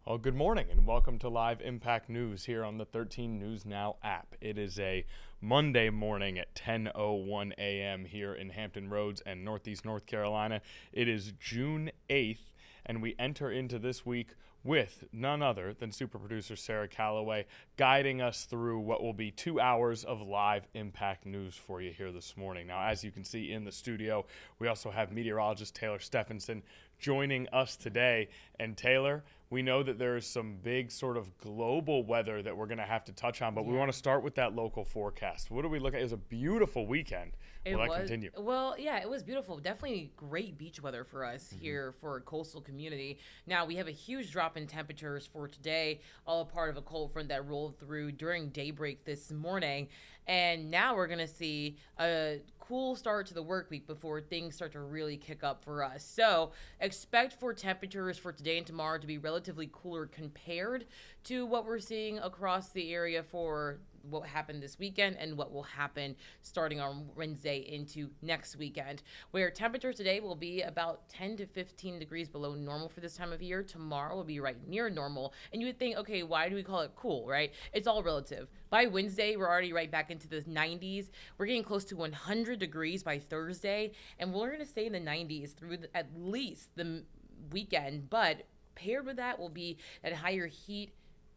Well, good morning and welcome to Live Impact News here on the 13 News Now app. It is a Monday morning at 10:01 a.m. here in Hampton Roads and Northeast North Carolina. It is June 8th, and we enter into this week with none other than super producer Sarah Calloway guiding us through what will be 2 hours of live impact news for you here this morning. Now, as you can see in the studio, we also have meteorologist Taylor Stephenson joining us today. And Taylor, we know that there is some big sort of global weather that we're going to have to touch on, but we want to start with that local forecast. What do we look at? It was a beautiful weekend. Will that continue? Well, yeah, it was beautiful. Definitely great beach weather for us here for a coastal community. Now, we have a huge drop in temperatures for today, all a part of a cold front that rolled through during daybreak this morning. And now we're going to see a cool start to the work week before things start to really kick up for us. So expect for temperatures for today and tomorrow to be relatively cooler compared to what we're seeing across the area for what happened this weekend and what will happen starting on Wednesday into next weekend, where temperatures today will be about 10 to 15 degrees below normal for this time of year. Tomorrow will be right near normal. And you would think, okay, why do we call it cool, right? It's all relative. By Wednesday, we're already right back into the 90s. We're getting close to 100 degrees by Thursday, and we're going to stay in the 90s through at least the weekend. But paired with that will be that higher heat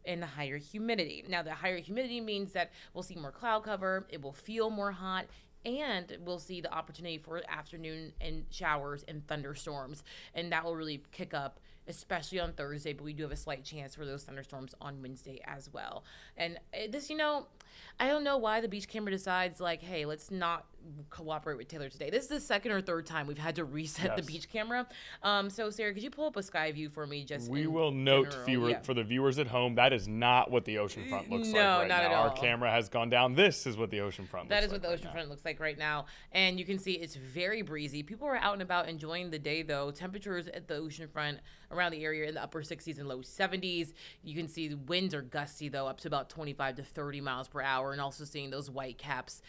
and the higher humidity. Now, the higher humidity means that we'll see more cloud cover, it will feel more hot, and we'll see the opportunity for afternoon and showers and thunderstorms. And that will really kick up, especially on Thursday, but we do have a slight chance for those thunderstorms on Wednesday as well. And this, I don't know why the beach camera decides, like, hey, let's not cooperate with Taylor today. This is the second or third time we've had to reset the beach camera. So, Sarah, could you pull up a sky view for me? We will note for the viewers at home, that is not what the oceanfront looks like right now. At all. Our camera has gone down. This is what the oceanfront looks like. That is what the oceanfront looks like right now. And you can see it's very breezy. People are out and about enjoying the day, though. Temperatures at the oceanfront around the area in the upper 60s and low 70s. You can see the winds are gusty, though, up to about 25 to 30 miles per hour, and also seeing those white caps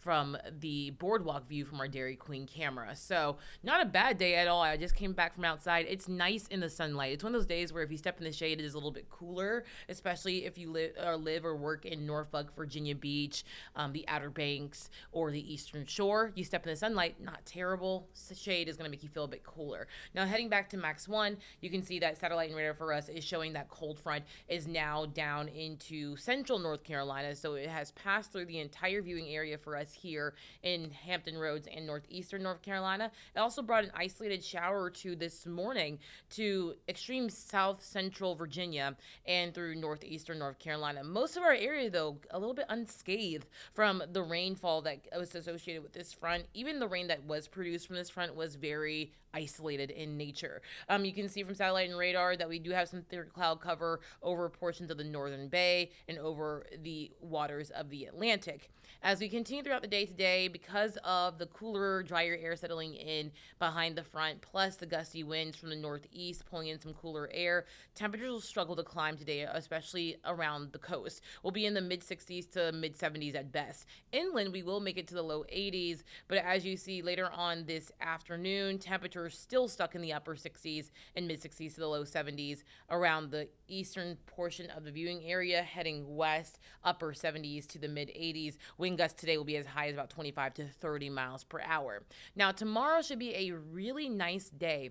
from the boardwalk view from our Dairy Queen camera. So not a bad day at all. I just came back from outside. It's nice in the sunlight. It's one of those days where if you step in the shade, it is a little bit cooler, especially if you live or work in Norfolk, Virginia Beach, the Outer Banks, or the Eastern Shore. You step in the sunlight, not terrible. Shade is going to make you feel a bit cooler. Now, heading back to Max 1, you can see that satellite and radar for us is showing that cold front is now down into central North Carolina. So it has passed through the entire viewing area for us here in Hampton Roads and northeastern North Carolina. It also brought an isolated shower or two this morning to extreme south central Virginia and through northeastern North Carolina. Most of our area, though, a little bit unscathed from the rainfall that was associated with this front. Even the rain that was produced from this front was very isolated in nature. You can see from satellite and radar that we do have some thick cloud cover over portions of the northern bay and over the waters of the Atlantic. As we continue throughout the day today, because of the cooler, drier air settling in behind the front, plus the gusty winds from the northeast pulling in some cooler air, temperatures will struggle to climb today, especially around the coast. We'll be in the mid-60s to mid-70s at best. Inland, we will make it to the low 80s, but as you see later on this afternoon, temperatures still stuck in the upper 60s and mid-60s to the low 70s around the eastern portion of the viewing area, heading west, upper 70s to the mid-80s. Wind gusts today will be as high as about 25 to 30 miles per hour. Now, tomorrow should be a really nice day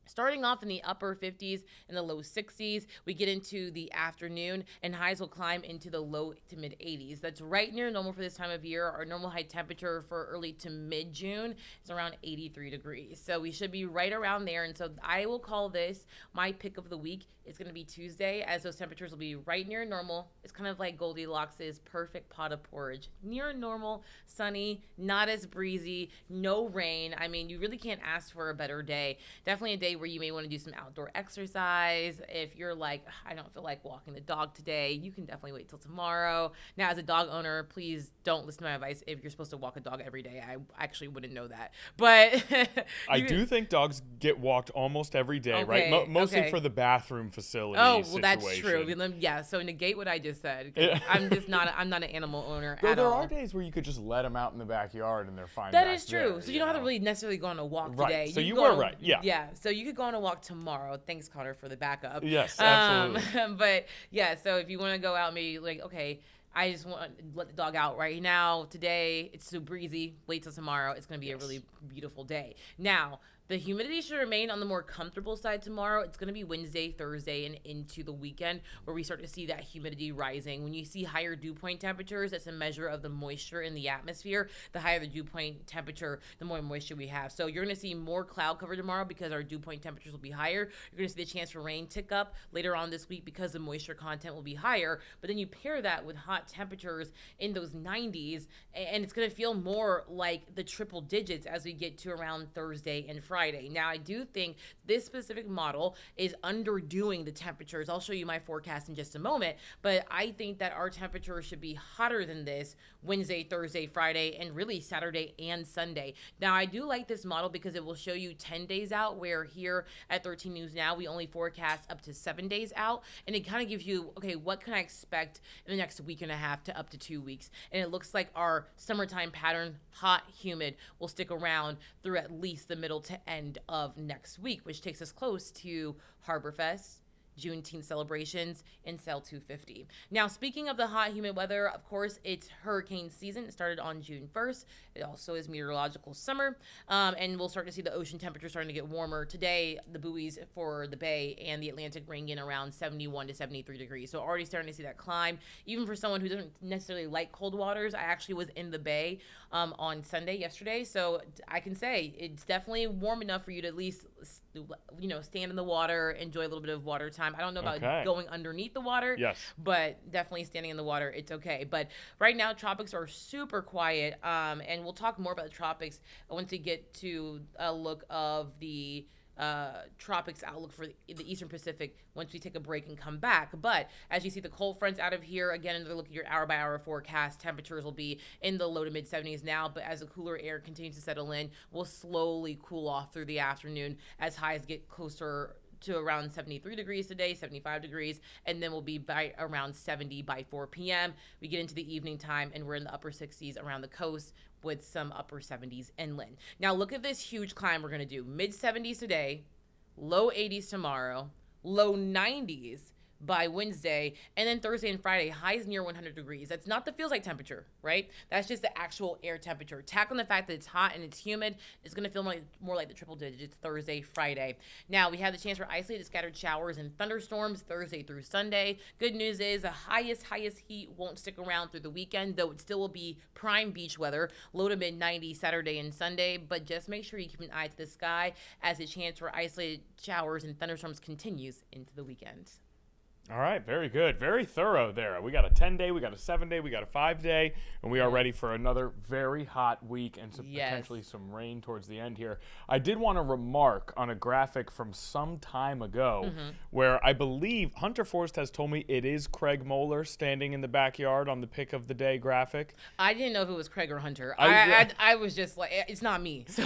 Starting off in the upper 50s and the low 60s, we get into the afternoon and highs will climb into the low to mid 80s. That's right near normal for this time of year. Our normal high temperature for early to mid June is around 83 degrees. So we should be right around there. And so I will call this my pick of the week. It's going to be Tuesday, as those temperatures will be right near normal. It's kind of like Goldilocks' perfect pot of porridge. Near normal, sunny, not as breezy, no rain. I mean, you really can't ask for a better day. Definitely a day where you may want to do some outdoor exercise. If you're like, I don't feel like walking the dog today, you can definitely wait till tomorrow. Now, as a dog owner, please don't listen to my advice if you're supposed to walk a dog every day. I actually wouldn't know that. But I do think dogs get walked almost every day, Okay, right? Mostly okay. for the bathroom facility oh, well, situation. that's true. Yeah, so negate what I just said. 'Cause Yeah. I'm not an animal owner Though at there all. are days where you could just let them out in the backyard and they're fine. That back is true. there, So you don't have to know? really necessarily go on a walk Right. today. So could you go were on- right. Yeah. Yeah. So you could go on a walk tomorrow. Thanks, Connor, for the backup. Yes, absolutely. But yeah, so if you want to go out, maybe like, okay, I just want to let the dog out right now. Today, it's so breezy. Wait till tomorrow. It's going to be a really beautiful day. Now, the humidity should remain on the more comfortable side tomorrow. It's going to be Wednesday, Thursday, and into the weekend where we start to see that humidity rising. When you see higher dew point temperatures, that's a measure of the moisture in the atmosphere. The higher the dew point temperature, the more moisture we have. So you're going to see more cloud cover tomorrow because our dew point temperatures will be higher. You're going to see the chance for rain tick up later on this week because the moisture content will be higher. But then you pair that with hot temperatures in those 90s, and it's going to feel more like the triple digits as we get to around Thursday and Friday. Now, I do think this specific model is underdoing the temperatures. I'll show you my forecast in just a moment, but I think that our temperature should be hotter than this Wednesday, Thursday, Friday, and really Saturday and Sunday. Now, I do like this model because it will show you 10 days out, where here at 13 News Now, we only forecast up to 7 days out, and it kind of gives you, okay, what can I expect in the next week and a half to up to 2 weeks? And it looks like our summertime pattern, hot, humid, will stick around through at least the middle to end of next week, which takes us close to Harborfest, Juneteenth celebrations, and Sail 250. Now, speaking of the hot, humid weather, of course, it's hurricane season. It started on June 1st. It also is meteorological summer, and we'll start to see the ocean temperature starting to get warmer. Today, the buoys for the Bay and the Atlantic ring in around 71 to 73 degrees. So already starting to see that climb. Even for someone who doesn't necessarily like cold waters, I actually was in the Bay on Sunday yesterday, so I can say it's definitely warm enough for you to at least, stand in the water, enjoy a little bit of water time. I don't know about Okay. going underneath the water, Yes. but definitely standing in the water, it's okay. But right now, tropics are super quiet, and we'll talk more about the tropics once we get to a look of the tropics outlook for the Eastern Pacific once we take a break and come back. But as you see the cold fronts out of here, again, another look at your hour by hour forecast, temperatures will be in the low to mid 70s now, but as the cooler air continues to settle in, we'll slowly cool off through the afternoon as highs get closer to around 73 degrees today, 75 degrees, and then we'll be by around 70 by 4 p.m. We get into the evening time, and we're in the upper 60s around the coast with some upper 70s inland. Now, look at this huge climb we're going to do. Mid 70s today, low 80s tomorrow, low 90s by Wednesday, and then Thursday and Friday, highs near 100 degrees. That's not the feels like temperature, right? That's just the actual air temperature. Tack on the fact that it's hot and it's humid, it's going to feel more like the triple digits Thursday, Friday. Now, we have the chance for isolated scattered showers and thunderstorms Thursday through Sunday. Good news is the highest heat won't stick around through the weekend, though it still will be prime beach weather, low to mid 90s Saturday and Sunday, but just make sure you keep an eye to the sky as the chance for isolated showers and thunderstorms continues into the weekend. All right, very good. Very thorough there. We got a 10-day, we got a 7-day, we got a 5-day, and we are ready for another very hot week and potentially some rain towards the end here. I did want to remark on a graphic from some time ago where I believe Hunter Forrest has told me it is Craig Moeller standing in the backyard on the pick of the day graphic. I didn't know if it was Craig or Hunter. I I was just like, it's not me. So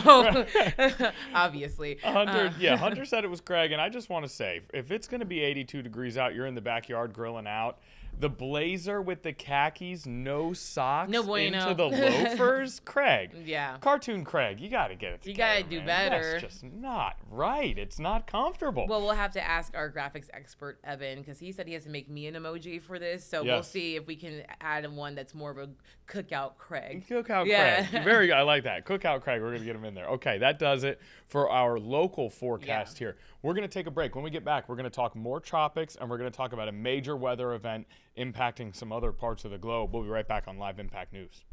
obviously. Hunter said it was Craig, and I just want to say, if it's going to be 82 degrees out, you're in the backyard grilling out, The blazer with the khakis, no socks, No bueno. into the loafers. Craig. Yeah. Cartoon Craig, you got to get it together. You got to do man. better. That's just not right. It's not comfortable. Well, we'll have to ask our graphics expert, Evan, because he said he has to make me an emoji for this. So we'll see if we can add one that's more of a Cookout Craig. Cookout Craig. Very good. I like that. Cookout Craig. We're going to get him in there. Okay, that does it for our local forecast here. We're going to take a break. When we get back, we're going to talk more tropics, and we're going to talk about a major weather event impacting some other parts of the globe. We'll be right back on Live Impact News.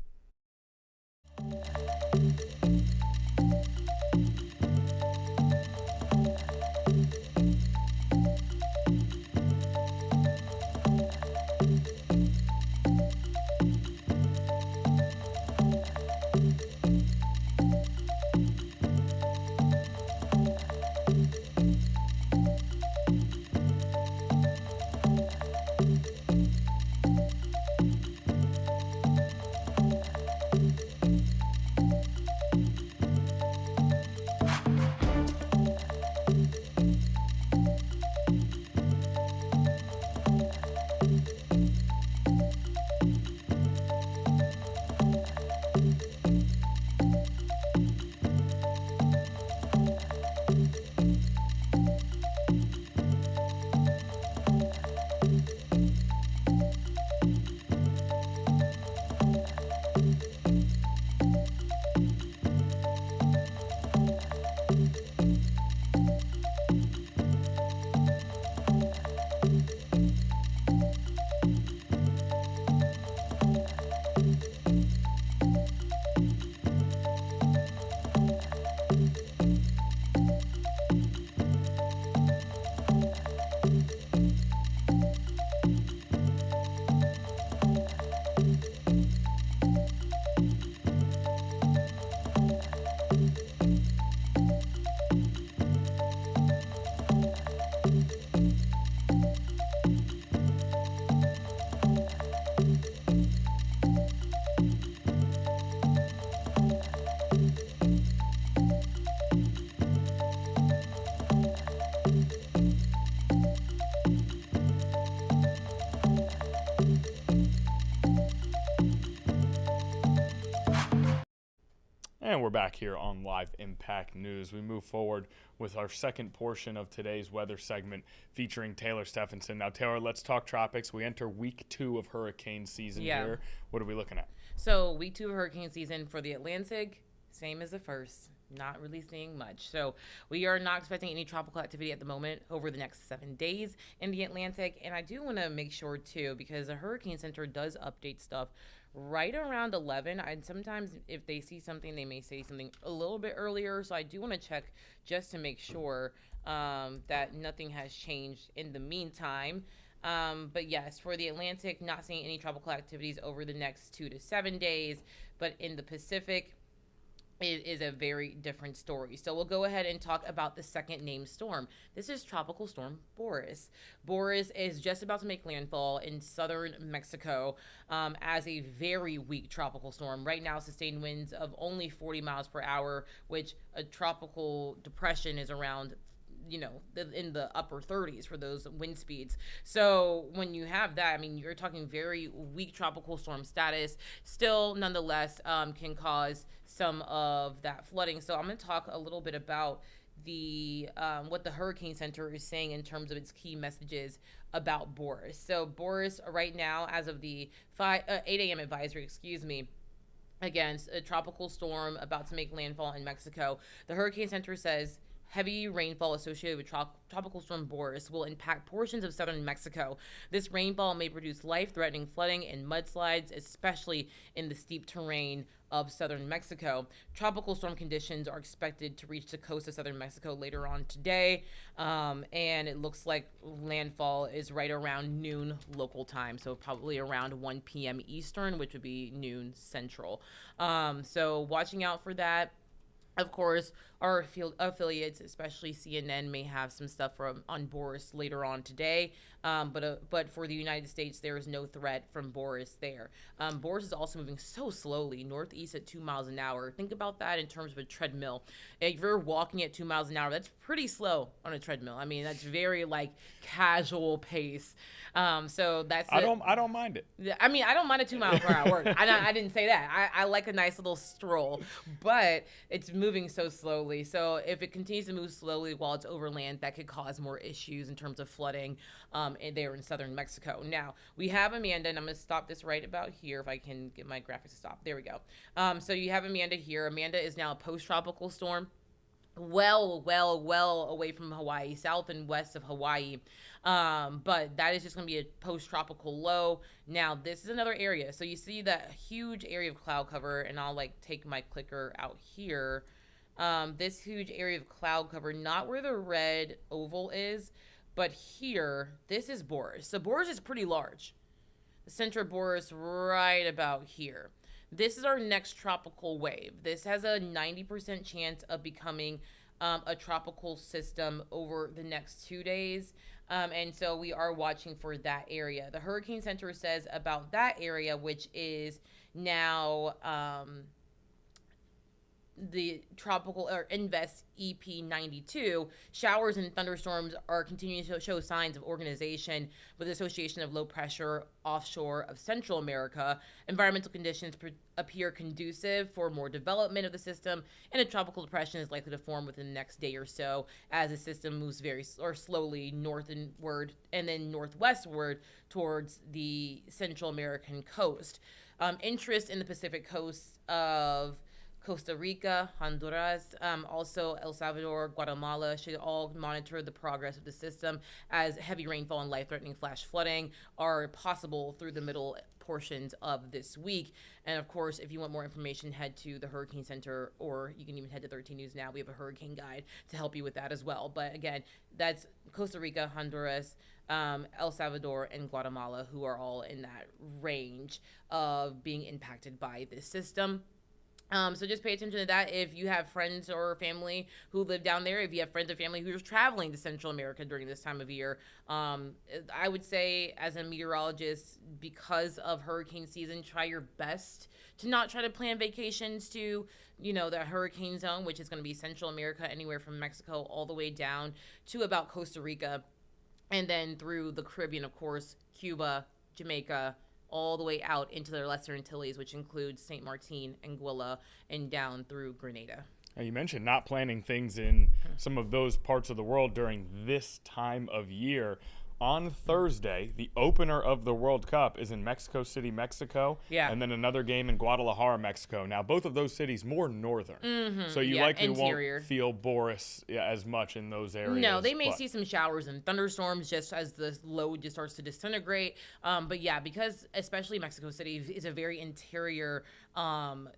And we're back here on Live Impact News. We move forward with our second portion of today's weather segment featuring Taylor Stephenson. Now, Taylor, let's talk tropics. We enter week 2 of hurricane season here. What are we looking at? So week 2 of hurricane season for the Atlantic, same as the first. Not really seeing much. So we are not expecting any tropical activity at the moment over the next 7 days in the Atlantic. And I do want to make sure, too, because the Hurricane Center does update stuff right around 11. And sometimes if they see something, they may say something a little bit earlier. So I do want to check just to make sure that nothing has changed in the meantime. But yes, for the Atlantic, not seeing any tropical activities over the next 2 to 7 days. But in the Pacific, it is a very different story. So we'll go ahead and talk about the second named storm. This is Tropical Storm Boris. Boris is just about to make landfall in southern Mexico as a very weak tropical storm. Right now, sustained winds of only 40 miles per hour, which a tropical depression is around in the upper 30s for those wind speeds. So when you have that, I mean, you're talking very weak tropical storm status. Still, nonetheless, can cause some of that flooding. So I'm going to talk a little bit about the what the Hurricane Center is saying in terms of its key messages about Boris. So Boris right now, as of the 8 a.m. advisory, against a tropical storm about to make landfall in Mexico, the Hurricane Center says heavy rainfall associated with Tropical Storm Boris will impact portions of southern Mexico. This rainfall may produce life-threatening flooding and mudslides, especially in the steep terrain of southern Mexico. Tropical storm conditions are expected to reach the coast of southern Mexico later on today, and it looks like landfall is right around noon local time, so probably around 1 p.m. Eastern, which would be noon Central. So watching out for that. Of course, our affiliates, especially CNN, may have some stuff on Boris later on today. But for the United States, there is no threat from Boris there. Boris is also moving so slowly northeast at 2 miles an hour. Think about that in terms of a treadmill. If you're walking at 2 miles an hour, that's pretty slow on a treadmill. I mean, that's very like casual pace. So that's I don't mind it. I mean, I don't mind a 2 mile per hour. I didn't say that. I like a nice little stroll, but it's moving so slowly. So if it continues to move slowly while it's overland, that could cause more issues in terms of flooding there in southern Mexico. Now, we have Amanda, and I'm going to stop this right about here if I can get my graphics to stop. There we go. So you have Amanda here. Amanda is now a post-tropical storm. Well away from Hawaii, south and west of Hawaii. But that is just going to be a post-tropical low. Now, this is another area. So you see that huge area of cloud cover, and I'll like take my clicker out here. This huge area of cloud cover, not where the red oval is, but here, this is Boris. So Boris is pretty large. The center of Boris right about here. This is our next tropical wave. This has a 90% chance of becoming a tropical system over the next 2 days. And so we are watching for that area. The Hurricane Center says about that area, which is now the tropical or Invest EP92, showers and thunderstorms are continuing to show signs of organization with the Association of Low Pressure Offshore of Central America. Environmental conditions appear conducive for more development of the system, and a tropical depression is likely to form within the next day or so as the system moves slowly northward and then northwestward towards the Central American coast. Interest in the Pacific coast of Costa Rica, Honduras, also El Salvador, Guatemala should all monitor the progress of the system as heavy rainfall and life-threatening flash flooding are possible through the middle portions of this week. And of course, if you want more information, head to the Hurricane Center, or you can even head to 13 News Now. We have a hurricane guide to help you with that as well. But again, that's Costa Rica, Honduras, El Salvador, and Guatemala, who are all in that range of being impacted by this system. So just pay attention to that. If you have friends or family who live down there, if you have friends or family who are traveling to Central America during this time of year, I would say as a meteorologist, because of hurricane season, try your best to not try to plan vacations to, the hurricane zone, which is going to be Central America, anywhere from Mexico all the way down to about Costa Rica, and then through the Caribbean, of course, Cuba, Jamaica, all the way out into the Lesser Antilles, which includes St. Martin, Anguilla, and down through Grenada. Now, you mentioned not planning things in some of those parts of the world during this time of year. On Thursday, the opener of the World Cup is in Mexico City, Mexico, and then another game in Guadalajara, Mexico. Now, both of those cities more northern, so you likely interior. won't feel Boris as much in those areas. No, they may see some showers and thunderstorms just as the load just starts to disintegrate. But yeah, because especially Mexico City is a very interior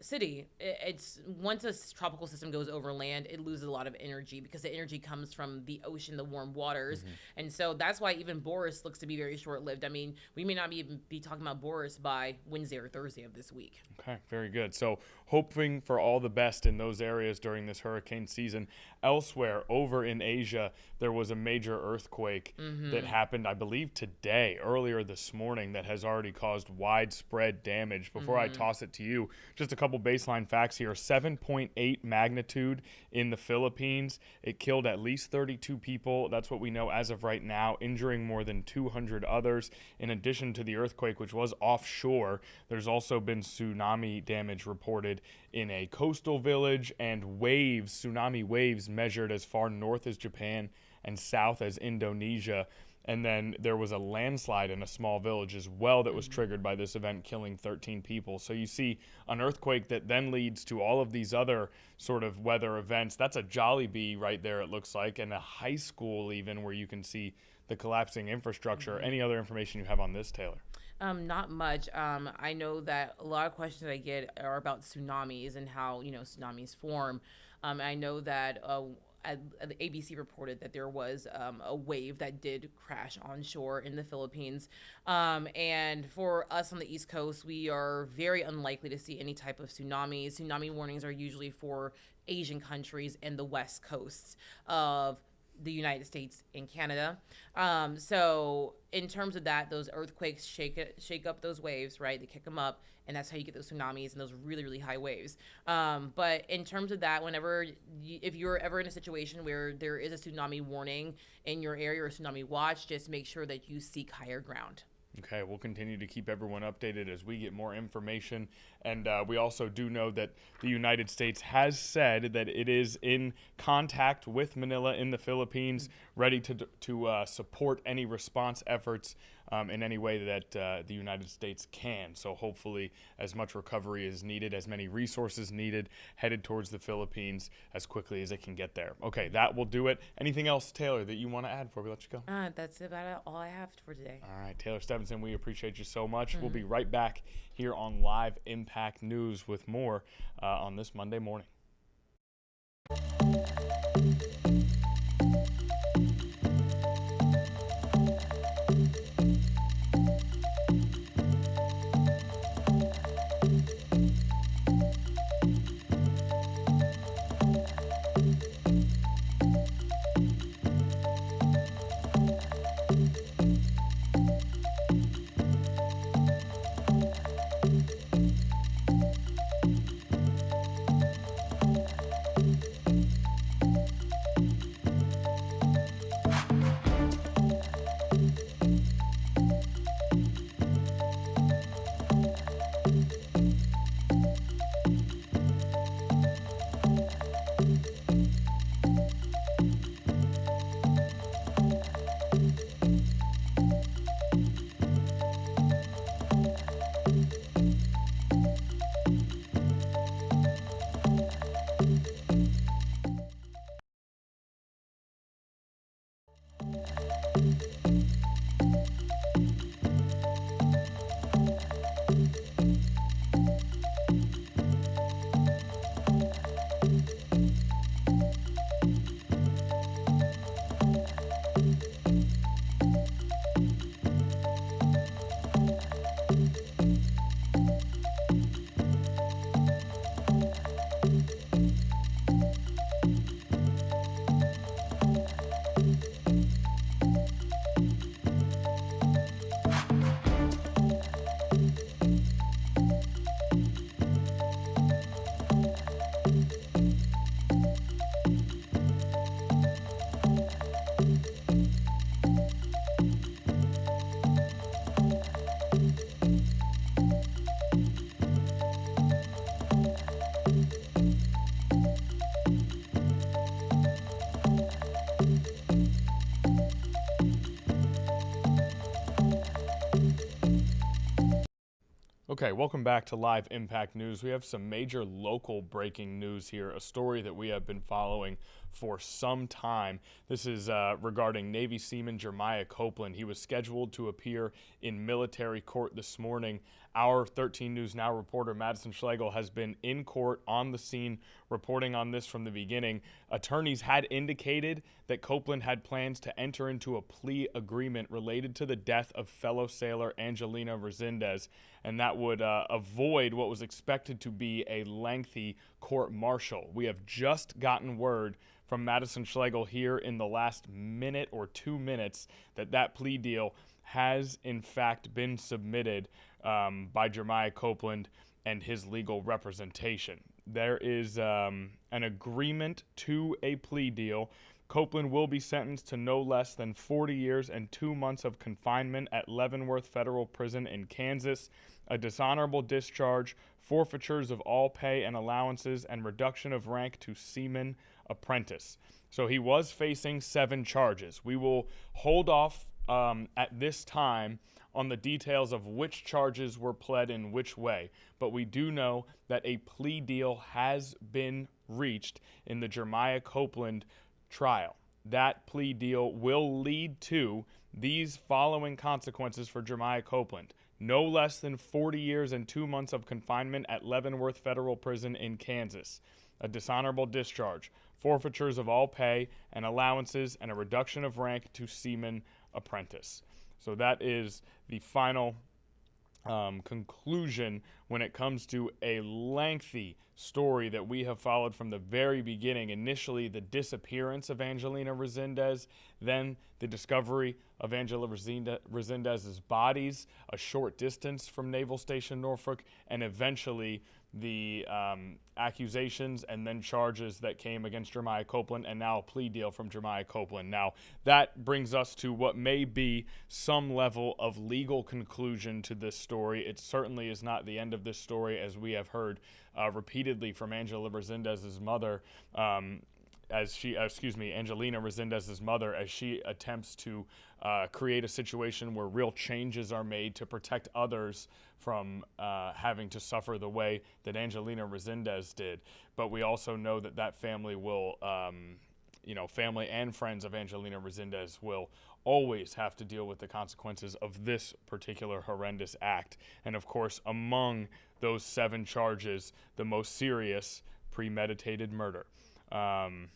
city. It's once a tropical system goes over land, it loses a lot of energy because the energy comes from the ocean, the warm waters, and so that's why even Boris looks to be very short-lived. I mean, we may not even be talking about Boris by Wednesday or Thursday of this week. Okay, very good. So hoping for all the best in those areas during this hurricane season. Elsewhere, over in Asia, there was a major earthquake that happened, I believe, earlier this morning, that has already caused widespread damage. Before I toss it to you, just a couple baseline facts here. 7.8 magnitude in the Philippines. It killed at least 32 people. That's what we know as of right now, injuring more than 200 others. In addition to the earthquake, which was offshore, there's also been tsunami damage reported in a coastal village, and tsunami waves measured as far north as Japan and south as Indonesia. And then there was a landslide in a small village as well that was triggered by this event, killing 13 people. So you see an earthquake that then leads to all of these other sort of weather events. That's a Jollibee right there, it looks like, and a high school even, where you can see the collapsing infrastructure. Any other information you have on this, Taylor? Not much. I know that a lot of questions I get are about tsunamis and how, tsunamis form. I know that the ABC reported that there was a wave that did crash onshore in the Philippines. And for us on the East Coast, we are very unlikely to see any type of tsunamis. Tsunami warnings are usually for Asian countries and the West coasts of the United States and Canada. So in terms of that, those earthquakes shake up those waves, right? They kick them up, and that's how you get those tsunamis and those really, really high waves. But in terms of that, if you're ever in a situation where there is a tsunami warning in your area or a tsunami watch, just make sure that you seek higher ground. Okay, we'll continue to keep everyone updated as we get more information. And we also do know that the United States has said that it is in contact with Manila in the Philippines, ready to support any response efforts in any way that the United States can. So hopefully as much recovery is needed, as many resources needed, headed towards the Philippines as quickly as it can get there. Okay, that will do it. Anything else, Taylor, that you want to add before we let you go? That's about all I have for today. All right, Taylor Stevenson, we appreciate you so much. We'll be right back here on Live Impact News with more on this Monday morning. Okay, welcome back to Live Impact News. We have some major local breaking news here, a story that we have been following for some time. This is regarding Navy seaman Jeremiah Copeland. He was scheduled to appear in military court this morning. Our 13 News Now reporter Madison Schlegel has been in court on the scene reporting on this from the beginning. Attorneys had indicated that Copeland had plans to enter into a plea agreement related to the death of fellow sailor Angelina Resendez, and that would avoid what was expected to be a lengthy court-martial. We have just gotten word from Madison Schlegel here in the last minute or 2 minutes that plea deal has in fact been submitted by Jeremiah Copeland and his legal representation. There is an agreement to a plea deal. Copeland will be sentenced to no less than 40 years and 2 months of confinement at Leavenworth Federal Prison in Kansas, a dishonorable discharge, forfeitures of all pay and allowances, and reduction of rank to seaman apprentice. So he was facing 7 charges. We will hold off at this time on the details of which charges were pled in which way, but we do know that a plea deal has been reached in the Jeremiah Copeland trial. That plea deal will lead to these following consequences for Jeremiah Copeland: no less than 40 years and 2 months of confinement at Leavenworth Federal Prison in Kansas, a dishonorable discharge, forfeitures of all pay and allowances, and a reduction of rank to seaman apprentice. So that is the final conclusion when it comes to a lengthy story that we have followed from the very beginning. Initially, the disappearance of Angelina Resendez, then the discovery of Angela Resendez's bodies a short distance from Naval Station Norfolk, and eventually the accusations and then charges that came against Jeremiah Copeland, and now a plea deal from Jeremiah Copeland. Now, that brings us to what may be some level of legal conclusion to this story. It certainly is not the end of this story, as we have heard repeatedly from Angela Resendez's mother, Angelina Resendez's mother, as she attempts to create a situation where real changes are made to protect others from having to suffer the way that Angelina Resendez did. But we also know that that family will, family and friends of Angelina Resendez will always have to deal with the consequences of this particular horrendous act. And of course, among those 7 charges, the most serious, premeditated murder. And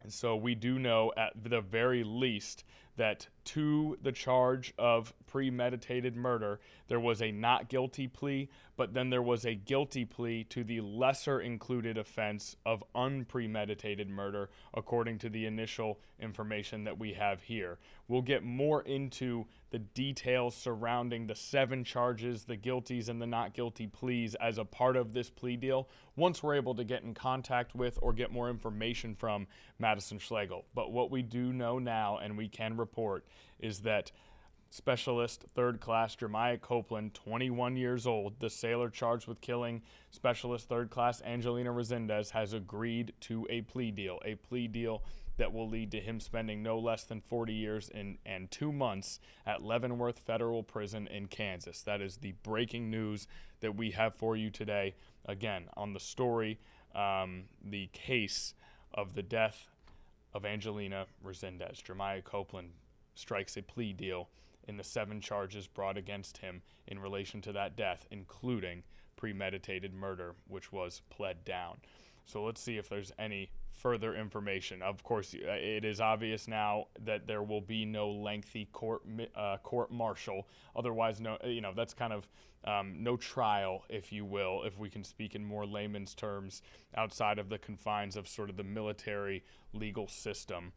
so we do know at the very least that to the charge of premeditated murder, there was a not guilty plea, but then there was a guilty plea to the lesser included offense of unpremeditated murder, according to the initial information that we have here. We'll get more into the details surrounding the 7 charges, the guilties and the not guilty pleas as a part of this plea deal once we're able to get in contact with or get more information from Madison Schlegel. But what we do know now, and we can report, is that Specialist Third Class Jeremiah Copeland, 21 years old, the sailor charged with killing Specialist Third Class Angelina Resendez, has agreed to a plea deal that will lead to him spending no less than 40 years and 2 months at Leavenworth Federal Prison in Kansas. That is the breaking news that we have for you today. Again, on the story, the case of the death of Angelina Resendez. Jeremiah Copeland strikes a plea deal in the 7 charges brought against him in relation to that death, including premeditated murder, which was pled down. So let's see if there's any further information. Of course, it is obvious now that there will be no lengthy court martial. Otherwise, that's kind of no trial, if you will, if we can speak in more layman's terms, outside of the confines of sort of the military legal system.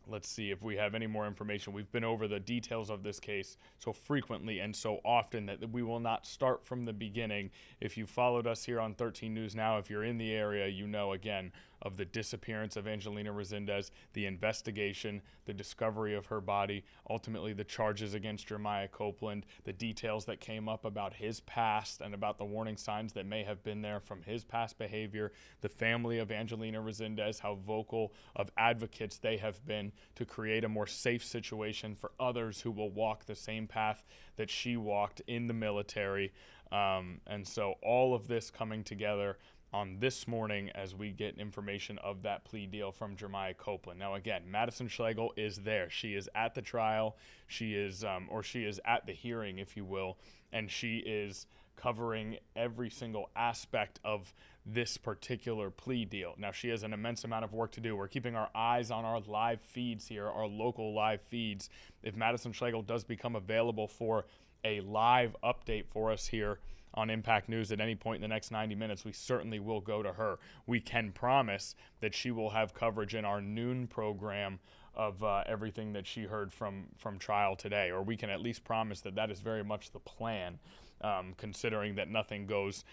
Let's see if we have any more information. We've been over the details of this case so frequently and so often that we will not start from the beginning. If you followed us here on 13 News Now, if you're in the area, you know, again, of the disappearance of Angelina Resendez, the investigation, the discovery of her body, ultimately the charges against Jeremiah Copeland, the details that came up about his past and about the warning signs that may have been there from his past behavior, the family of Angelina Resendez, how vocal of advocates they have been to create a more safe situation for others who will walk the same path that she walked in the military. And so all of this coming together on this morning as we get information of that plea deal from Jeremiah Copeland. Now, again, Madison Schlegel is there. She is at the trial. She is at the hearing, if you will, and she is covering every single aspect of this particular plea deal. Now, she has an immense amount of work to do. We're keeping our eyes on our live feeds here, our local live feeds. If Madison Schlegel does become available for a live update for us here on Impact News at any point in the next 90 minutes, we certainly will go to her. We can promise that she will have coverage in our noon program of everything that she heard from trial today, or we can at least promise that that is very much the plan, considering that nothing goes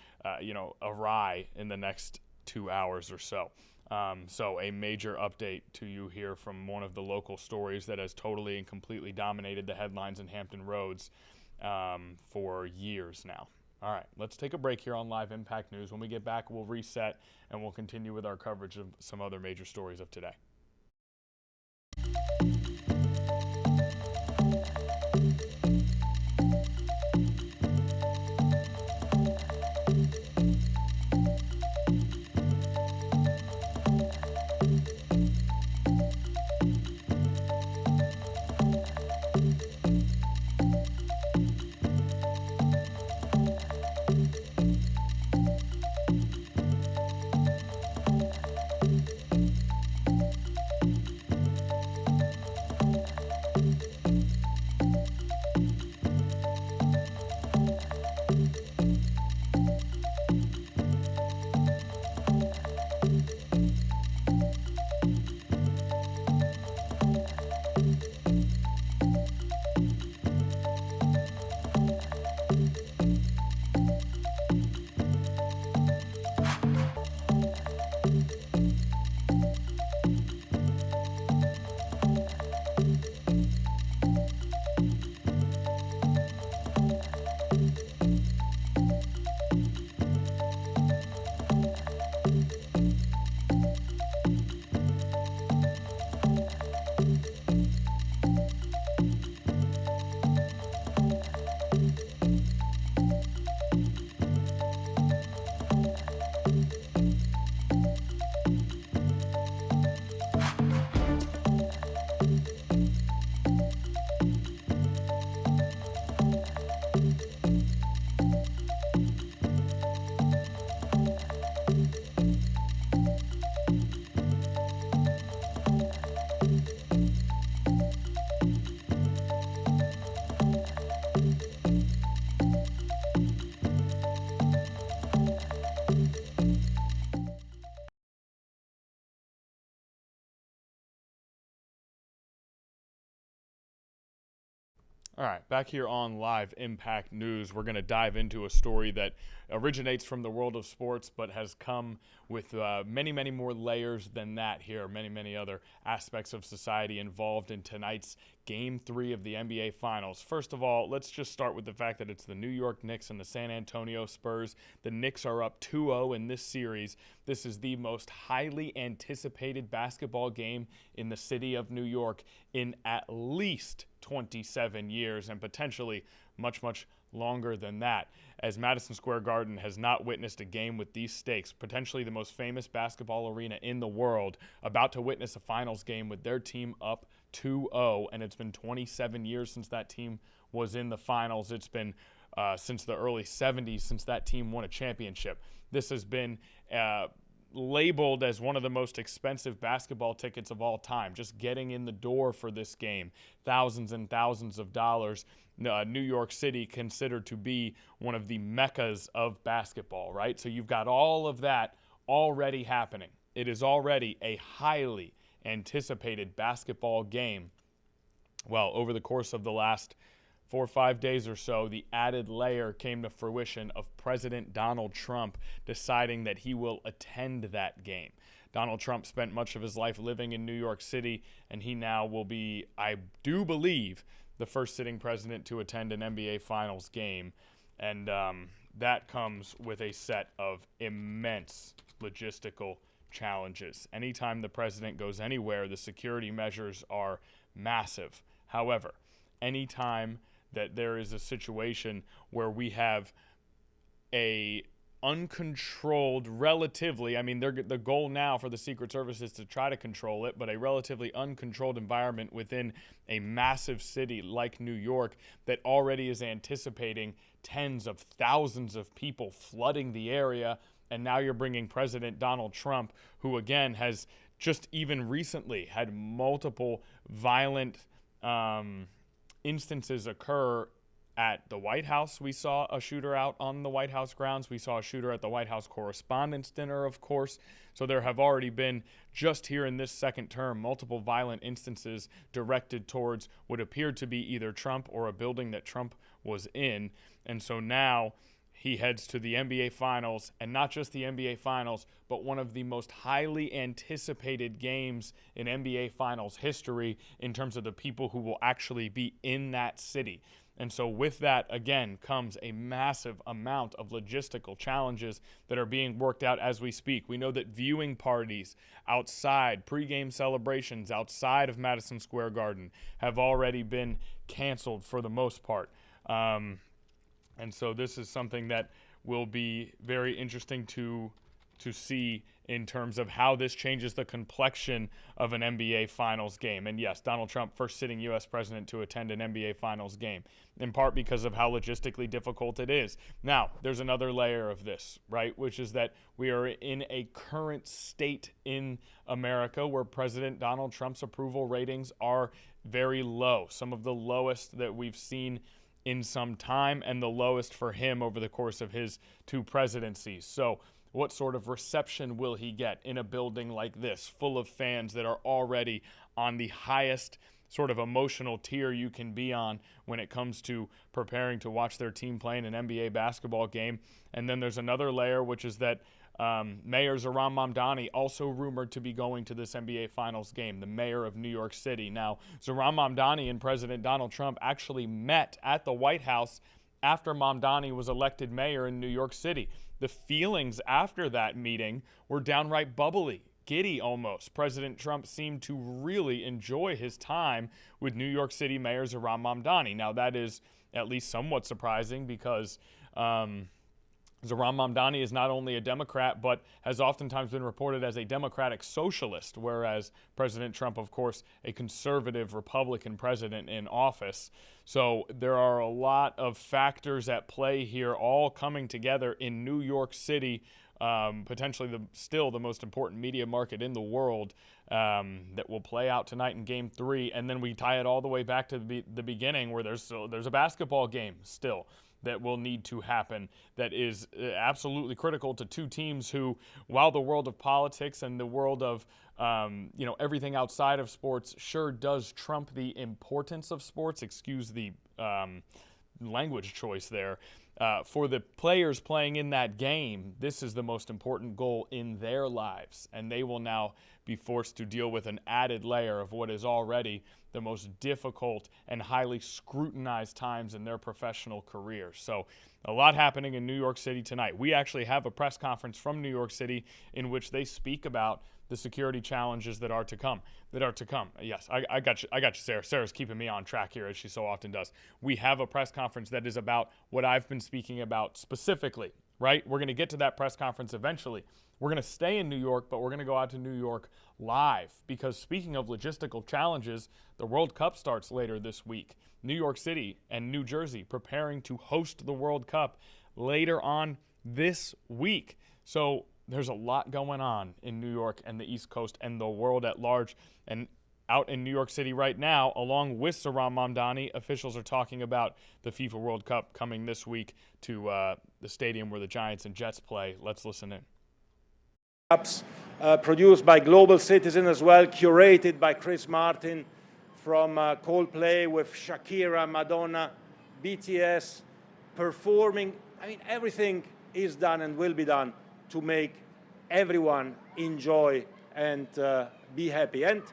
awry in the next 2 hours or so. So a major update to you here from one of the local stories that has totally and completely dominated the headlines in Hampton Roads for years now. All right, let's take a break here on Live Impact News. When we get back, we'll reset and we'll continue with our coverage of some other major stories of today. All right, back here on Live Impact News, we're going to dive into a story that originates from the world of sports but has come with many, many more layers than that here. Many, many other aspects of society involved in tonight's Game 3 of the NBA Finals. First of all, let's just start with the fact that it's the New York Knicks and the San Antonio Spurs. The Knicks are up 2-0 in this series. This is the most highly anticipated basketball game in the city of New York in at least 27 years and potentially much, much longer than that, as Madison Square Garden has not witnessed a game with these stakes. Potentially the most famous basketball arena in the world, about to witness a finals game with their team up 2-0, and it's been 27 years since that team was in the finals. It's been since the early 70s since that team won a championship. This has been labeled as one of the most expensive basketball tickets of all time. Just getting in the door for this game, thousands and thousands of dollars. New York City considered to be one of the meccas of basketball, right? So you've got all of that already happening. It is already a highly anticipated basketball game. Well, over the course of the last 4 or 5 days or so, the added layer came to fruition of President Donald Trump deciding that he will attend that game. Donald Trump spent much of his life living in New York City, and he now will be, I do believe, the first sitting president to attend an NBA Finals game. And that comes with a set of immense logistical challenges. Anytime the president goes anywhere, the security measures are massive. However, anytime that there is a situation where we have a uncontrolled, relatively, I mean, the goal now for the Secret Service is to try to control it, but a relatively uncontrolled environment within a massive city like New York that already is anticipating tens of thousands of people flooding the area. And now you're bringing President Donald Trump, who again has just even recently had multiple violent instances occur at the White House. We saw a shooter out on the White House grounds. We saw a shooter at the White House Correspondents' Dinner, of course. So there have already been, just here in this second term, multiple violent instances directed towards what appeared to be either Trump or a building that Trump was in. And so now he heads to the NBA Finals, and not just the NBA Finals, but one of the most highly anticipated games in NBA Finals history in terms of the people who will actually be in that city. And so with that, again, comes a massive amount of logistical challenges that are being worked out as we speak. We know that viewing parties outside, pregame celebrations outside of Madison Square Garden have already been canceled for the most part. And so this is something that will be very interesting to see in terms of how this changes the complexion of an NBA Finals game. And yes, Donald Trump, first sitting U.S. president to attend an NBA Finals game, in part because of how logistically difficult it is. Now, there's another layer of this, right, which is that we are in a current state in America where President Donald Trump's approval ratings are very low, some of the lowest that we've seen in some time, and the lowest for him over the course of his 2 presidencies. So what sort of reception will he get in a building like this, full of fans that are already on the highest sort of emotional tier you can be on when it comes to preparing to watch their team playing an NBA basketball game? And then there's another layer, which is that Mayor Zohran Mamdani also rumored to be going to this NBA Finals game, the mayor of New York City. Now, Zohran Mamdani and President Donald Trump actually met at the White House after Mamdani was elected mayor in New York City. The feelings after that meeting were downright bubbly, giddy almost. President Trump seemed to really enjoy his time with New York City Mayor Zohran Mamdani. Now, that is at least somewhat surprising because Zohran Mamdani is not only a Democrat, but has oftentimes been reported as a Democratic socialist, whereas President Trump, of course, a conservative Republican president in office. So there are a lot of factors at play here, all coming together in New York City, potentially still the most important media market in the world, that will play out tonight in Game 3. And then we tie it all the way back to the beginning, where there's a basketball game still that will need to happen that is absolutely critical to two teams who, while the world of politics and the world of everything outside of sports sure does trump the importance of sports, excuse the language choice there, for the players playing in that game, this is the most important goal in their lives, and they will now be forced to deal with an added layer of what is already the most difficult and highly scrutinized times in their professional careers. So a lot happening in New York City tonight. We actually have a press conference from New York City in which they speak about the security challenges that are to come. Yes, I got you, Sarah. Sarah's keeping me on track here, as she so often does. We have a press conference that is about what I've been speaking about specifically, right? We're going to get to that press conference eventually. We're going to stay in New York, but we're going to go out to New York live because speaking of logistical challenges, the World Cup starts later this week. New York City and New Jersey preparing to host the World Cup later on this week. So there's a lot going on in New York and the East Coast and the world at large. And out in New York City right now, along with Zoran Mamdani, officials are talking about the FIFA World Cup coming this week to the stadium where the Giants and Jets play. Let's listen in. Produced by global citizens as well, curated by Chris Martin, from Coldplay with Shakira, Madonna, BTS, performing. I mean, everything is done and will be done to make everyone enjoy and be happy. And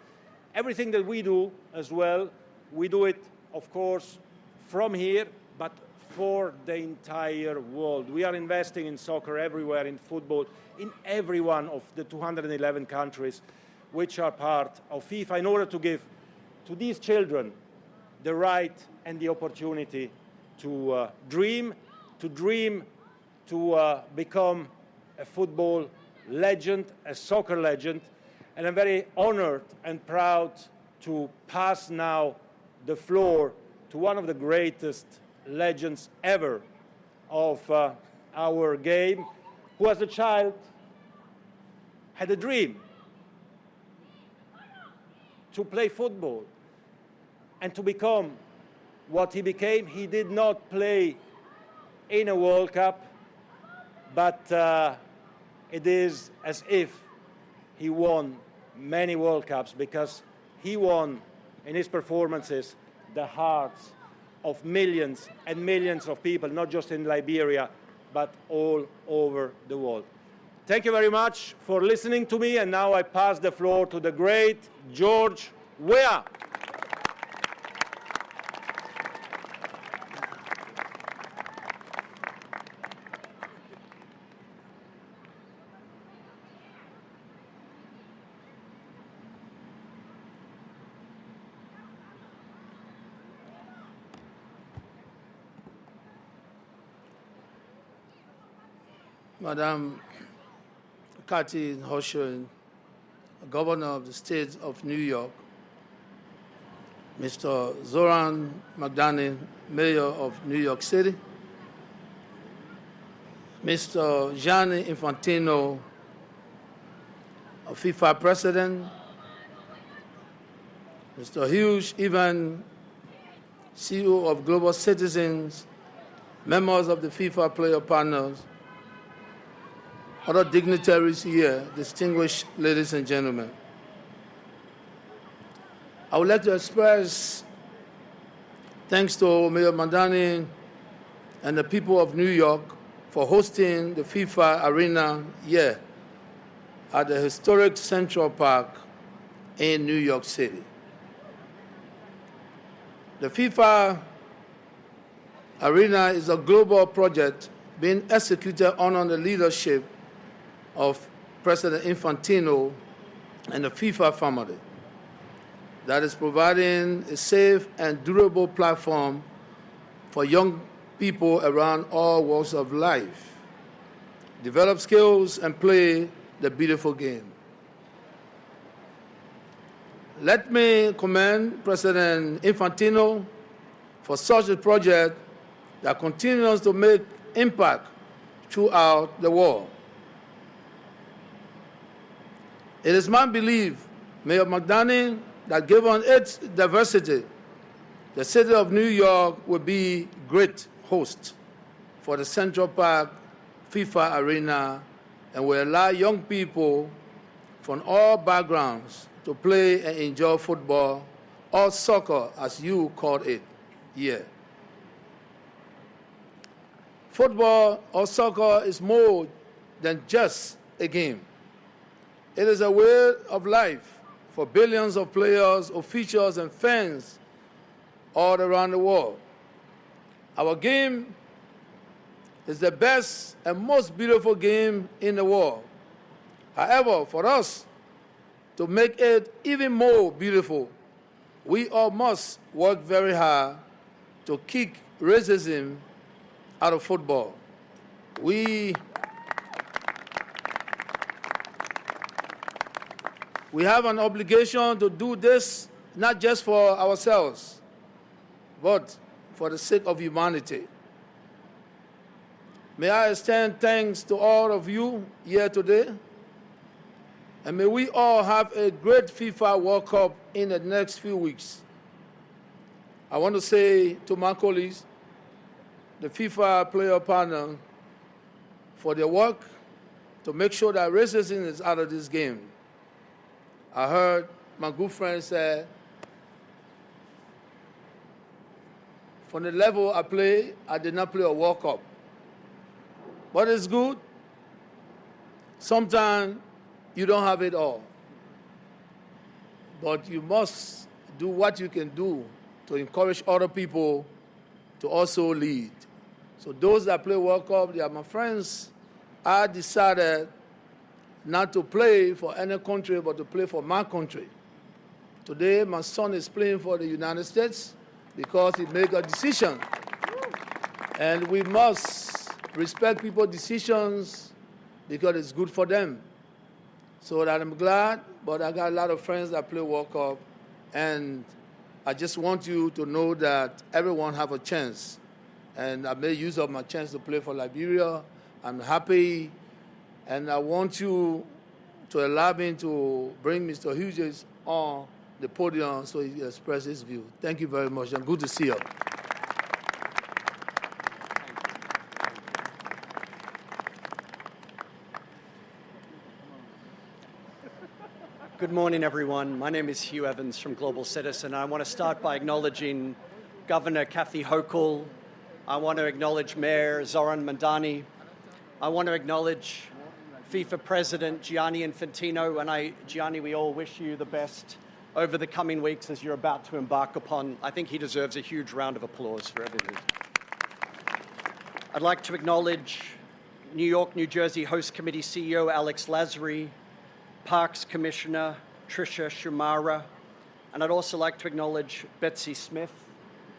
everything that we do as well, we do it, of course, from here, but for the entire world. We are investing in soccer everywhere, in football, in every one of the 211 countries which are part of FIFA, in order to give to these children the right and the opportunity to dream, to become a football legend, a soccer legend. And I'm very honored and proud to pass now the floor to one of the greatest legends ever of our game, who as a child had a dream to play football and to become what he became. He did not play in a World Cup, but it is as if he won many World Cups, because he won in his performances the hearts of millions and millions of people, not just in Liberia, but all over the world. Thank you very much for listening to me, and now I pass the floor to the great George Weah. Madam Kathy Hochul, Governor of the State of New York, Mr. Zoran Mamdani, Mayor of New York City, Mr. Gianni Infantino, FIFA President, Mr. Hugh Evans, CEO of Global Citizens, members of the FIFA player partners, other dignitaries here, distinguished ladies and gentlemen. I would like to express thanks to Mayor Mamdani and the people of New York for hosting the FIFA Arena here at the historic Central Park in New York City. The FIFA Arena is a global project being executed under the leadership of President Infantino and the FIFA family that is providing a safe and durable platform for young people around all walks of life, develop skills and play the beautiful game. Let me commend President Infantino for such a project that continues to make impact throughout the world. It is my belief, Mayor Mamdani, that given its diversity, the city of New York will be a great host for the Central Park FIFA Arena and will allow young people from all backgrounds to play and enjoy football, or soccer as you call it here. Football or soccer is more than just a game. It is a way of life for billions of players, officials, and fans all around the world. Our game is the best and most beautiful game in the world. However, for us to make it even more beautiful, we all must work very hard to kick racism out of football. We have an obligation to do this not just for ourselves, but for the sake of humanity. May I extend thanks to all of you here today, and may we all have a great FIFA World Cup in the next few weeks. I want to say to my colleagues, the FIFA player panel, for their work to make sure that racism is out of this game. I heard my good friend say, from the level I play, I did not play a World Cup. But it's good. Sometimes you don't have it all. But you must do what you can do to encourage other people to also lead. So those that play World Cup, they are my friends. I decided not to play for any country, but to play for my country. Today, my son is playing for the United States because he made a decision. And we must respect people's decisions because it's good for them. So that I'm glad, but I got a lot of friends that play World Cup, and I just want you to know that everyone have a chance. And I made use of my chance to play for Liberia. I'm happy, and I want you to allow me to bring Mr. Hughes on the podium so he can express his view. Thank you very much, and good to see you. Good morning, everyone. My name is Hugh Evans from Global Citizen. I want to start by acknowledging Governor Kathy Hochul. I want to acknowledge Mayor Zoran Mandani. I want to acknowledge FIFA President Gianni Infantino. And Gianni, we all wish you the best over the coming weeks as you're about to embark upon. I think he deserves a huge round of applause for everything. I'd like to acknowledge New York, New Jersey Host Committee CEO Alex Lazary, Parks Commissioner Tricia Shumara, and I'd also like to acknowledge Betsy Smith.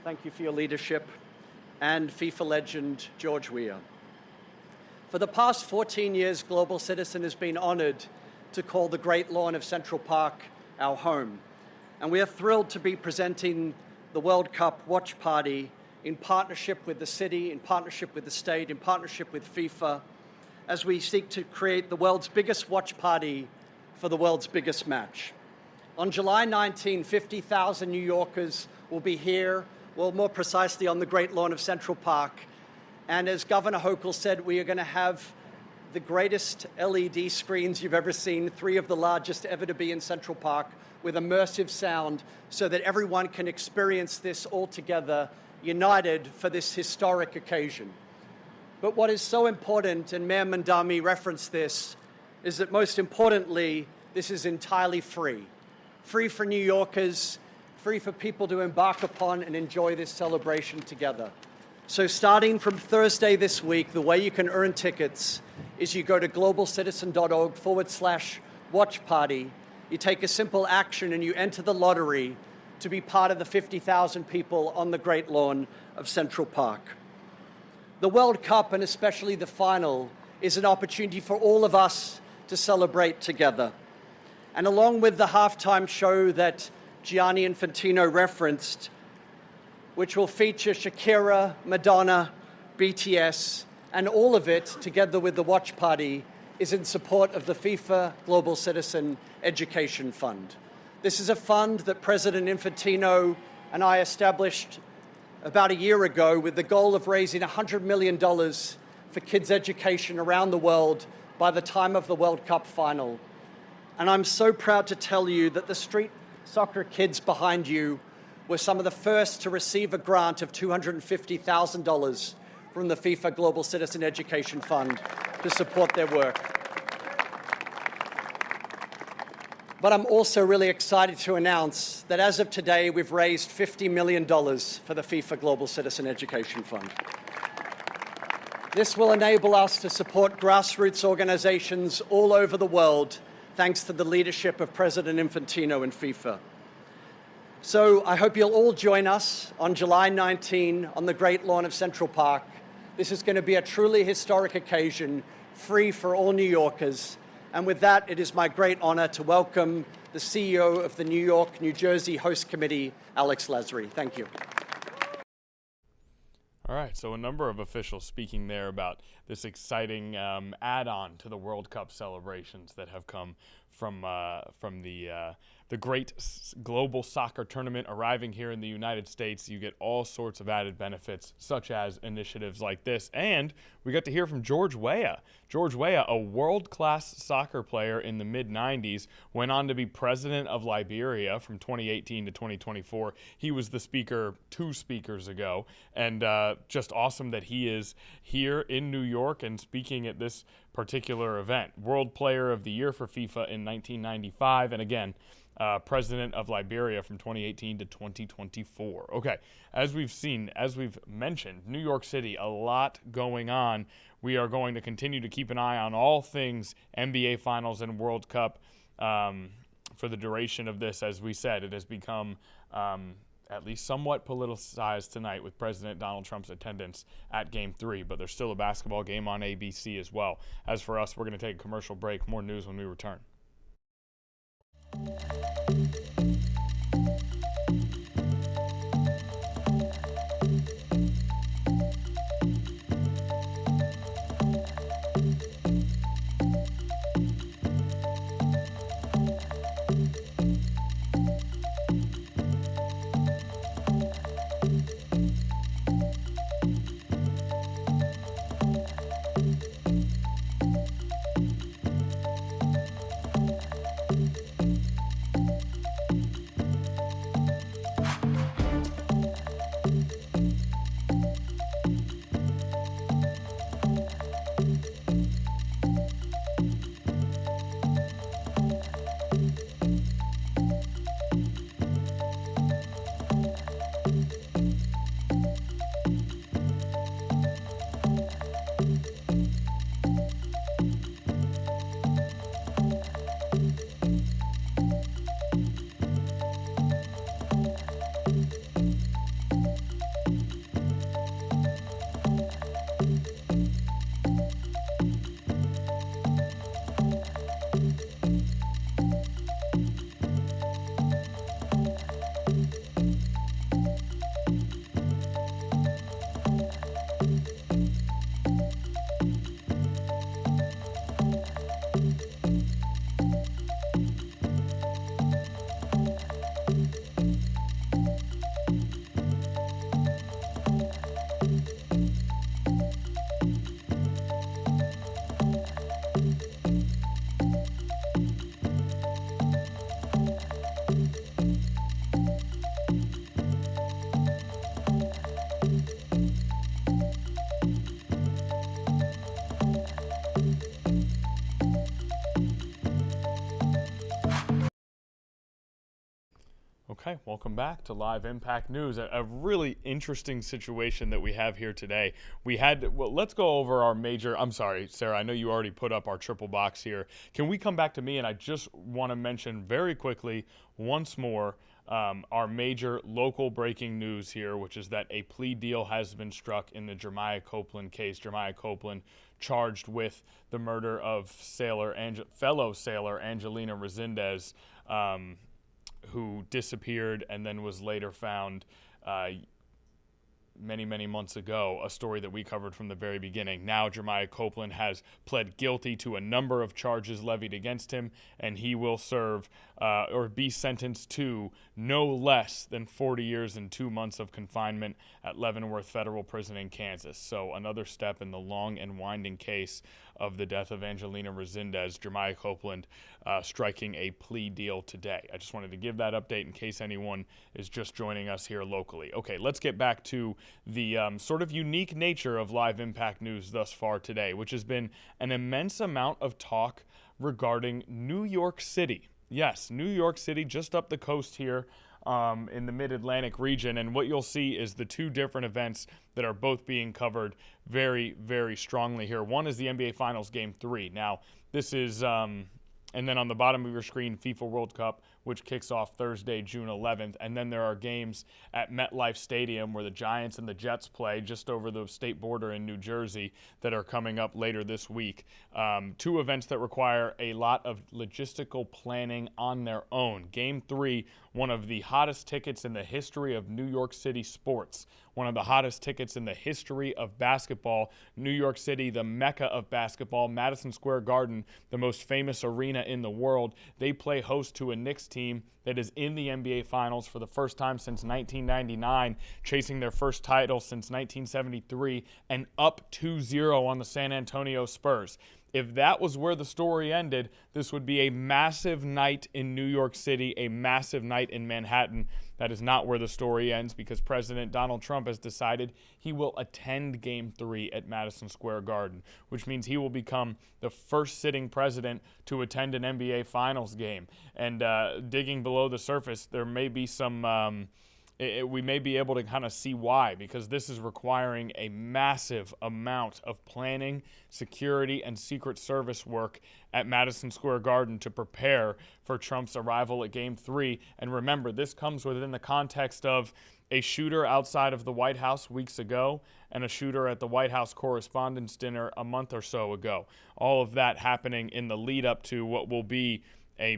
Thank you for your leadership. And FIFA legend George Weah. For the past 14 years, Global Citizen has been honored to call the Great Lawn of Central Park our home. And we are thrilled to be presenting the World Cup Watch Party in partnership with the city, in partnership with the state, in partnership with FIFA, as we seek to create the world's biggest watch party for the world's biggest match. On July 19, 50,000 New Yorkers will be here, well, more precisely on the Great Lawn of Central Park. And as Governor Hochul said, we are going to have the greatest LED screens you've ever seen, 3 of the largest ever to be in Central Park, with immersive sound so that everyone can experience this all together, united for this historic occasion. But what is so important, and Mayor Mandami referenced this, is that most importantly, this is entirely free. Free for New Yorkers, free for people to embark upon and enjoy this celebration together. So starting from Thursday this week, the way you can earn tickets is you go to globalcitizen.org/watch party. You take a simple action and you enter the lottery to be part of the 50,000 people on the Great Lawn of Central Park. The World Cup, and especially the final, is an opportunity for all of us to celebrate together. And along with the halftime show that Gianni Infantino referenced, which will feature Shakira, Madonna, BTS, and all of it, together with the watch party, is in support of the FIFA Global Citizen Education Fund. This is a fund that President Infantino and I established about a year ago with the goal of raising $100 million for kids' education around the world by the time of the World Cup final. And I'm so proud to tell you that the street soccer kids behind you were some of the first to receive a grant of $250,000 from the FIFA Global Citizen Education Fund to support their work. But I'm also really excited to announce that as of today, we've raised $50 million for the FIFA Global Citizen Education Fund. This will enable us to support grassroots organizations all over the world, thanks to the leadership of President Infantino and FIFA. So I hope you'll all join us on July 19 on the Great Lawn of Central Park. This is going to be a truly historic occasion, free for all New Yorkers. And with that, it is my great honor to welcome the CEO of the New York, New Jersey Host Committee, Alex Lasry. Thank you. All right, so a number of officials speaking there about this exciting add-on to the World Cup celebrations that have come from the great global soccer tournament arriving here in the United States. You get all sorts of added benefits, such as initiatives like this. And we got to hear from George Weah. George Weah, a world-class soccer player in the mid-90s, went on to be president of Liberia from 2018 to 2024. He was the speaker 2 speakers ago, and just awesome that he is here in New York and speaking at this particular event. World Player of the Year for FIFA in 1995, and again, president of Liberia from 2018 to 2024. Okay, as we've mentioned, New York City, a lot going on. We are going to continue to keep an eye on all things NBA Finals and World Cup for the duration of this. As we said, it has become at least somewhat politicized tonight with President Donald Trump's attendance at Game 3, but there's still a basketball game on ABC as well. As for us, we're going to take a commercial break. More news when we return. Okay, welcome back to Live Impact News. A really interesting situation that we have here today. Let's go over our major, I'm sorry, Sarah, I know you already put up our triple box here. Can we come back to me? And I just want to mention very quickly once more our major local breaking news here, which is that a plea deal has been struck in the Jeremiah Copeland case. Jeremiah Copeland charged with the murder of fellow sailor Angelina Resendez, who disappeared and then was later found many, many months ago, a story that we covered from the very beginning. Now Jeremiah Copeland has pled guilty to a number of charges levied against him, and he will serve or be sentenced to no less than 40 years and 2 months of confinement at Leavenworth Federal Prison in Kansas. So another step in the long and winding case of the death of Angelina Resendez. Jeremiah Copeland striking a plea deal today. I just wanted to give that update in case anyone is just joining us here locally. Okay, let's get back to the sort of unique nature of Live Impact News thus far today, which has been an immense amount of talk regarding New York City. Yes, New York City, just up the coast here in the Mid-Atlantic region. And what you'll see is the two different events that are both being covered very, very strongly here. One is the NBA Finals Game 3. Now, this is, and then on the bottom of your screen, FIFA World Cup, which kicks off Thursday, June 11th. And then there are games at MetLife Stadium where the Giants and the Jets play just over the state border in New Jersey that are coming up later this week. Two events that require a lot of logistical planning on their own. Game 3, one of the hottest tickets in the history of New York City sports. One of the hottest tickets in the history of basketball. New York City, the mecca of basketball. Madison Square Garden, the most famous arena in the world. They play host to a Knicks team that is in the NBA Finals for the first time since 1999, chasing their first title since 1973, and up 2-0 on the San Antonio Spurs. If that was where the story ended, this would be a massive night in New York City, a massive night in Manhattan. That is not where the story ends, because President Donald Trump has decided he will attend Game 3 at Madison Square Garden, which means he will become the first sitting president to attend an NBA Finals game. And digging below the surface, there may be some... we may be able to kind of see why, because this is requiring a massive amount of planning, security, and Secret Service work at Madison Square Garden to prepare for Trump's arrival at Game 3. And remember, this comes within the context of a shooter outside of the White House weeks ago and a shooter at the White House Correspondents' Dinner a month or so ago. All of that happening in the lead up to what will be a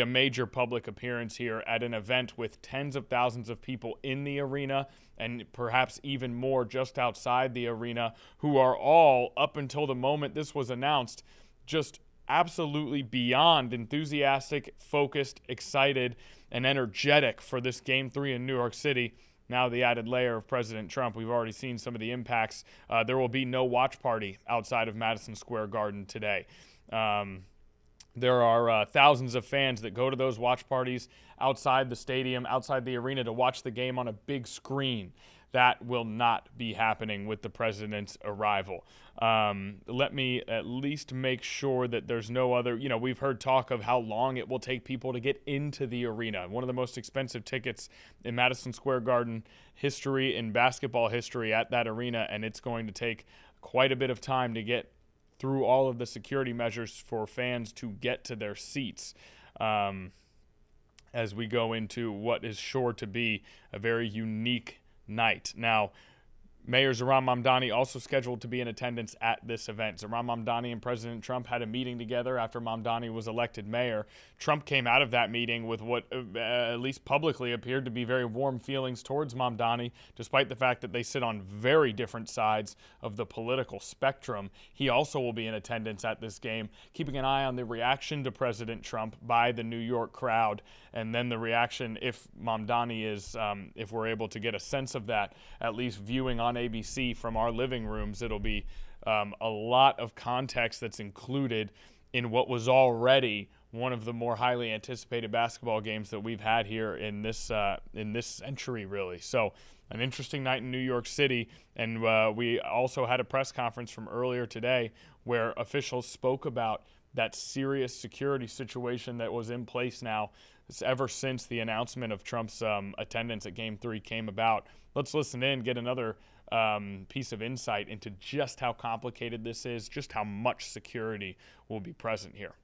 major public appearance here at an event with tens of thousands of people in the arena and perhaps even more just outside the arena, who are all, up until the moment this was announced, just absolutely beyond enthusiastic, focused, excited, and energetic for this Game 3 in New York City. Now the added layer of President Trump, we've already seen some of the impacts. There will be no watch party outside of Madison Square Garden today. There are thousands of fans that go to those watch parties outside the stadium, outside the arena, to watch the game on a big screen. That will not be happening with the president's arrival. Let me at least make sure that there's no other, we've heard talk of how long it will take people to get into the arena. One of the most expensive tickets in Madison Square Garden history, in basketball history, at that arena, and it's going to take quite a bit of time to get through all of the security measures for fans to get to their seats as we go into what is sure to be a very unique night. Now, Mayor Zohran Mamdani also scheduled to be in attendance at this event. Zohran Mamdani and President Trump had a meeting together after Mamdani was elected mayor. Trump came out of that meeting with what at least publicly appeared to be very warm feelings towards Mamdani, despite the fact that they sit on very different sides of the political spectrum. He also will be in attendance at this game, keeping an eye on the reaction to President Trump by the New York crowd, and then the reaction, if Mamdani is, if we're able to get a sense of that, at least viewing on ABC from our living rooms. It'll be a lot of context that's included in what was already one of the more highly anticipated basketball games that we've had here in this century, really. So an interesting night in New York City, and we also had a press conference from earlier today where officials spoke about that serious security situation that was in place now ever since the announcement of Trump's attendance at Game 3 came about. Let's listen in, get another piece of insight into just how complicated this is, just how much security will be present here.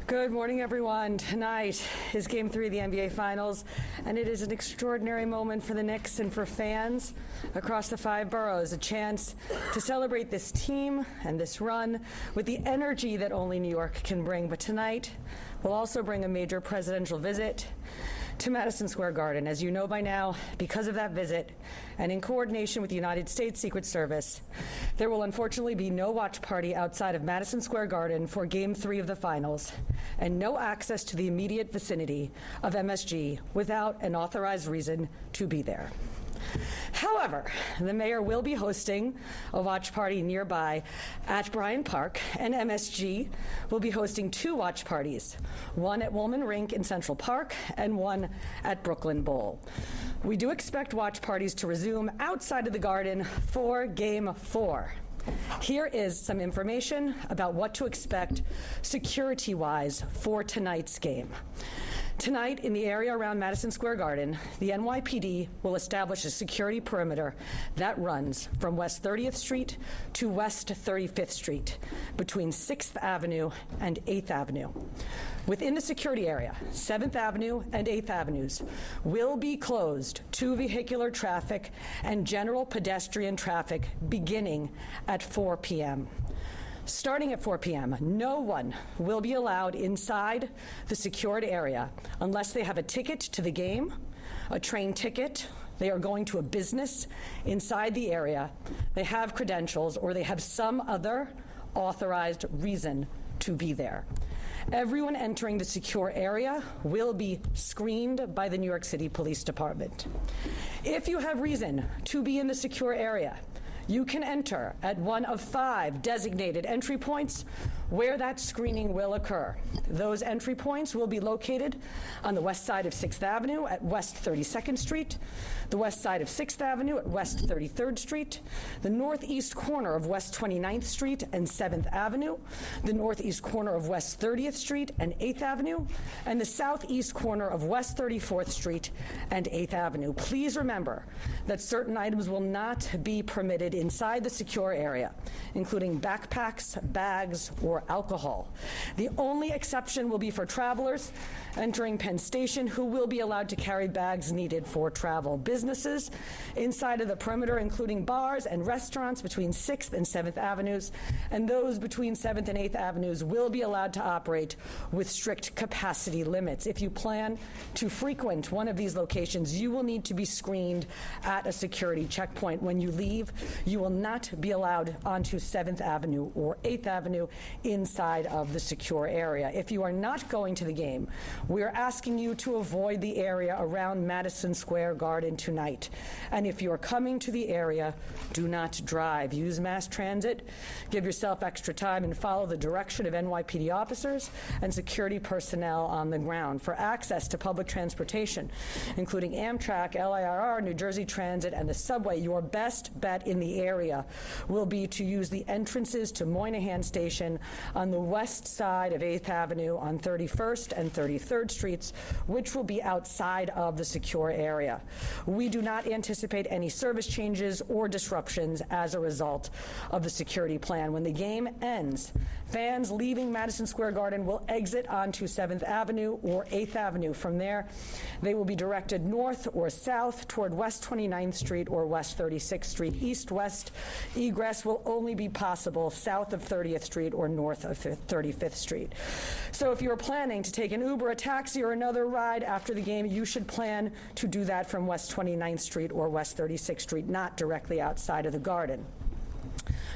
Good morning, everyone. Tonight is Game 3 of the NBA Finals, and it is an extraordinary moment for the Knicks and for fans across the 5 boroughs, a chance to celebrate this team and this run with the energy that only New York can bring. But tonight will also bring a major presidential visit. to Madison Square Garden. As you know by now, because of that visit, and in coordination with the United States Secret Service, there will unfortunately be no watch party outside of Madison Square Garden for Game 3 of the finals, and no access to the immediate vicinity of MSG without an authorized reason to be there. However, the mayor will be hosting a watch party nearby at Bryant Park, and MSG will be hosting 2 watch parties, one at Woolman Rink in Central Park and one at Brooklyn Bowl. We do expect watch parties to resume outside of the Garden for Game 4. Here is some information about what to expect security-wise for tonight's game. Tonight, in the area around Madison Square Garden, the NYPD will establish a security perimeter that runs from West 30th Street to West 35th Street, between 6th Avenue and 8th Avenue. Within the security area, 7th Avenue and 8th Avenues will be closed to vehicular traffic and general pedestrian traffic beginning at 4 p.m. Starting at 4 p.m., no one will be allowed inside the secured area unless they have a ticket to the game, a train ticket, they are going to a business inside the area, they have credentials, or they have some other authorized reason to be there. Everyone entering the secure area will be screened by the New York City Police Department. If you have reason to be in the secure area, you can enter at one of 5 designated entry points where that screening will occur. Those entry points will be located on the west side of 6th Avenue at West 32nd Street, the west side of 6th Avenue at West 33rd Street, the northeast corner of West 29th Street and 7th Avenue, the northeast corner of West 30th Street and 8th Avenue, and the southeast corner of West 34th Street and 8th Avenue. Please remember that certain items will not be permitted inside the secure area, including backpacks, bags, or alcohol. The only exception will be for travelers entering Penn Station who will be allowed to carry bags needed for travel. Businesses inside of the perimeter, including bars and restaurants between 6th and 7th Avenues, and those between 7th and 8th Avenues will be allowed to operate with strict capacity limits. If you plan to frequent one of these locations, you will need to be screened at a security checkpoint. When you leave, you will not be allowed onto 7th Avenue or 8th Avenue inside of the secure area. If you are not going to the game, we are asking you to avoid the area around Madison Square Garden tonight. And if you are coming to the area, do not drive. Use mass transit, give yourself extra time, and follow the direction of NYPD officers and security personnel on the ground. For access to public transportation, including Amtrak, LIRR, New Jersey Transit, and the subway, your best bet in the area will be to use the entrances to Moynihan Station on the west side of 8th Avenue on 31st and 33rd Streets, which will be outside of the secure area. We do not anticipate any service changes or disruptions as a result of the security plan. When the game ends, fans leaving Madison Square Garden will exit onto 7th Avenue or 8th Avenue. From there, they will be directed north or south toward West 29th Street or West 36th Street. East-west egress will only be possible south of 30th Street or north of 35th Street. So if you're planning to take an Uber, a taxi, or another ride after the game, you should plan to do that from West 29th Street or West 36th Street, not directly outside of the Garden.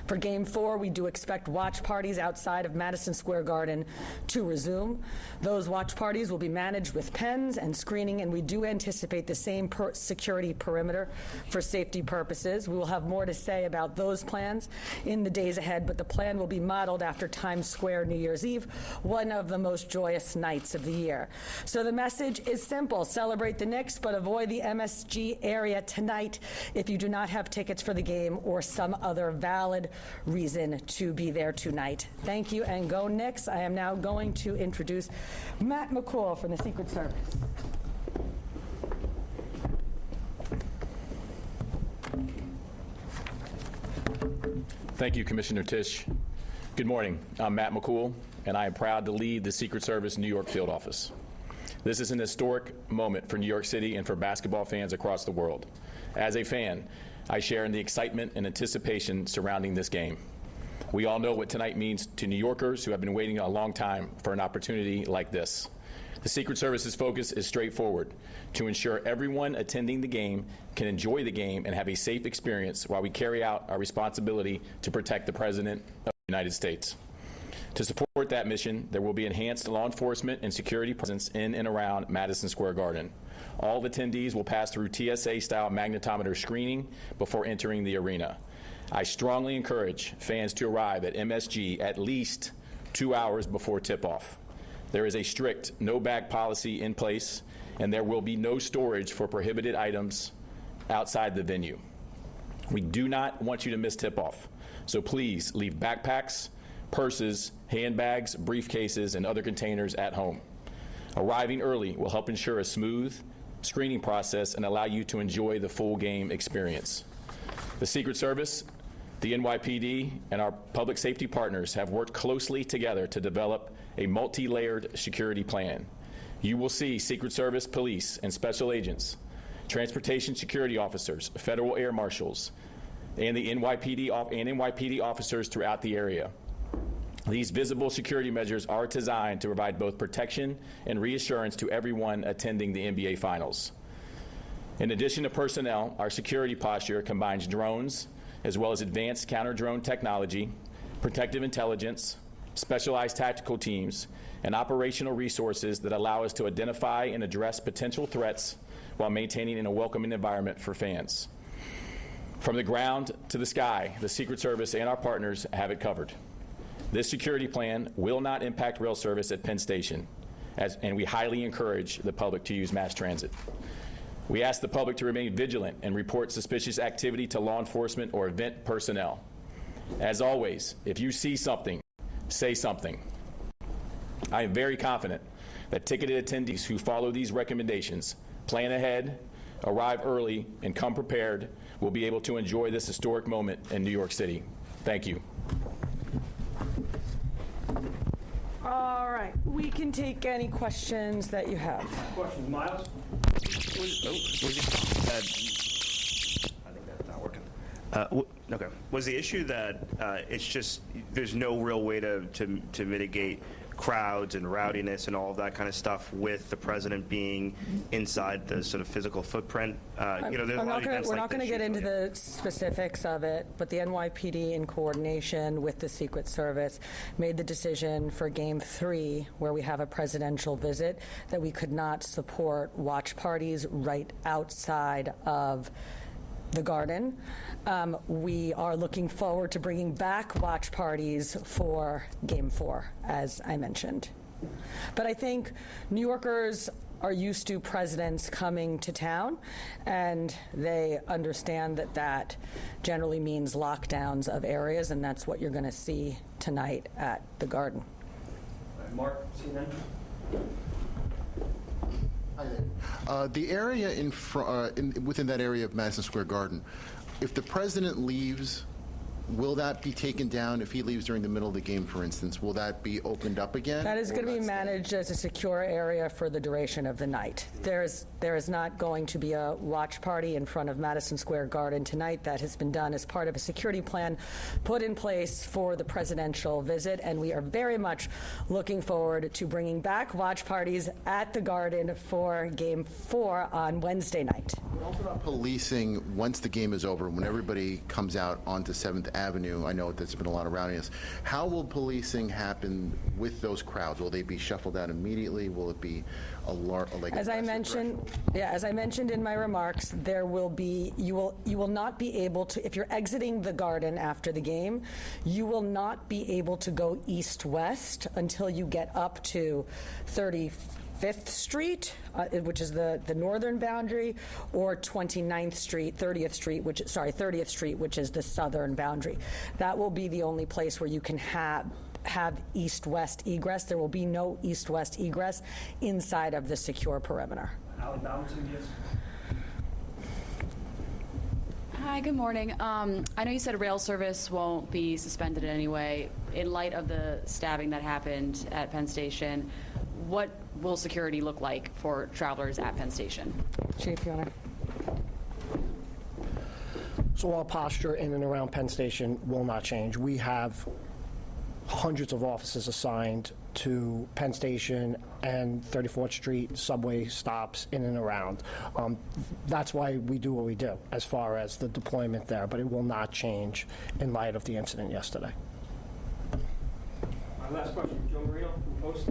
For Game 4, we do expect watch parties outside of Madison Square Garden to resume. Those watch parties will be managed with pens and screening, and we do anticipate the same security perimeter for safety purposes. We will have more to say about those plans in the days ahead, but the plan will be modeled after Times Square New Year's Eve, one of the most joyous nights of the year. So the message is simple. Celebrate the Knicks, but avoid the MSG area tonight if you do not have tickets for the game or some other valid reason to be there tonight. Thank you, and go Knicks. I am now going to introduce Matt McCool from the Secret Service. Thank you, Commissioner Tisch. Good morning. I'm Matt McCool, and I am proud to lead the Secret Service New York Field Office. This is an historic moment for New York City and for basketball fans across the world. As a fan, I share in the excitement and anticipation surrounding this game. We all know what tonight means to New Yorkers who have been waiting a long time for an opportunity like this. The Secret Service's focus is straightforward: to ensure everyone attending the game can enjoy the game and have a safe experience while we carry out our responsibility to protect the President of the United States. To support that mission, there will be enhanced law enforcement and security presence in and around Madison Square Garden. All attendees will pass through TSA-style magnetometer screening before entering the arena. I strongly encourage fans to arrive at MSG at least 2 hours before tip-off. There is a strict no-bag policy in place, and there will be no storage for prohibited items outside the venue. We do not want you to miss tip-off, so please leave backpacks, purses, handbags, briefcases, and other containers at home. Arriving early will help ensure a smooth screening process and allow you to enjoy the full game experience. The Secret Service, the NYPD, and our public safety partners have worked closely together to develop a multi-layered security plan. You will see Secret Service police and special agents, transportation security officers, federal air marshals, and the NYPD officers throughout the area. These visible security measures are designed to provide both protection and reassurance to everyone attending the NBA Finals. In addition to personnel, our security posture combines drones, as well as advanced counter-drone technology, protective intelligence, specialized tactical teams, and operational resources that allow us to identify and address potential threats while maintaining a welcoming environment for fans. From the ground to the sky, the Secret Service and our partners have it covered. This security plan will not impact rail service at Penn Station, and we highly encourage the public to use mass transit. We ask the public to remain vigilant and report suspicious activity to law enforcement or event personnel. As always, if you see something, say something. I am very confident that ticketed attendees who follow these recommendations, plan ahead, arrive early, and come prepared will be able to enjoy this historic moment in New York City. Thank you. All right, we can take any questions that you have. Questions, Miles? I think that's not working. Okay. Was the issue that it's just there's no real way to mitigate crowds and rowdiness and all of that kind of stuff with the president being inside the sort of physical footprint? There's a lot of events we're like not going to get into the specifics of it, but the NYPD, in coordination with the Secret Service, made the decision for Game 3, where we have a presidential visit, that we could not support watch parties right outside of the Garden. We are looking forward to bringing back watch parties for Game 4, as I mentioned. But I think New Yorkers are used to presidents coming to town, and they understand that that generally means lockdowns of areas, and that's what you're going to see tonight at the Garden. Mark, CNN. The area within that area of Madison Square Garden, if the president leaves, will that be taken down? If he leaves during the middle of the game, for instance, will that be opened up again? That is going to be managed as a secure area for the duration of the night. There is not going to be a watch party in front of Madison Square Garden tonight. That has been done as part of a security plan put in place for the presidential visit, and we are very much looking forward to bringing back watch parties at the Garden for Game 4 on Wednesday night. Also about policing once the game is over, when everybody comes out onto 7th Avenue. I know there's been a lot of rowdiness. How will policing happen with those crowds? Will they be shuffled out immediately? Will it be as I mentioned in my remarks, there will be you will not be able to, if you're exiting the Garden after the game, you will not be able to go east-west until you get up to 35th Street, which is the northern boundary, or 29th Street, 30th Street, which is the southern boundary. That will be the only place where you can have east-west egress. There will be no east-west egress inside of the secure perimeter. Hi, good morning. I know you said rail service won't be suspended in any way. In light of the stabbing that happened at Penn Station, what will security look like for travelers at Penn Station? Chief, you want to? So our posture in and around Penn Station will not change. We have hundreds of officers assigned to Penn Station and 34th Street subway stops in and around. That's why we do what we do as far as the deployment there, but it will not change in light of the incident yesterday. Last question, Joe Marino from Post.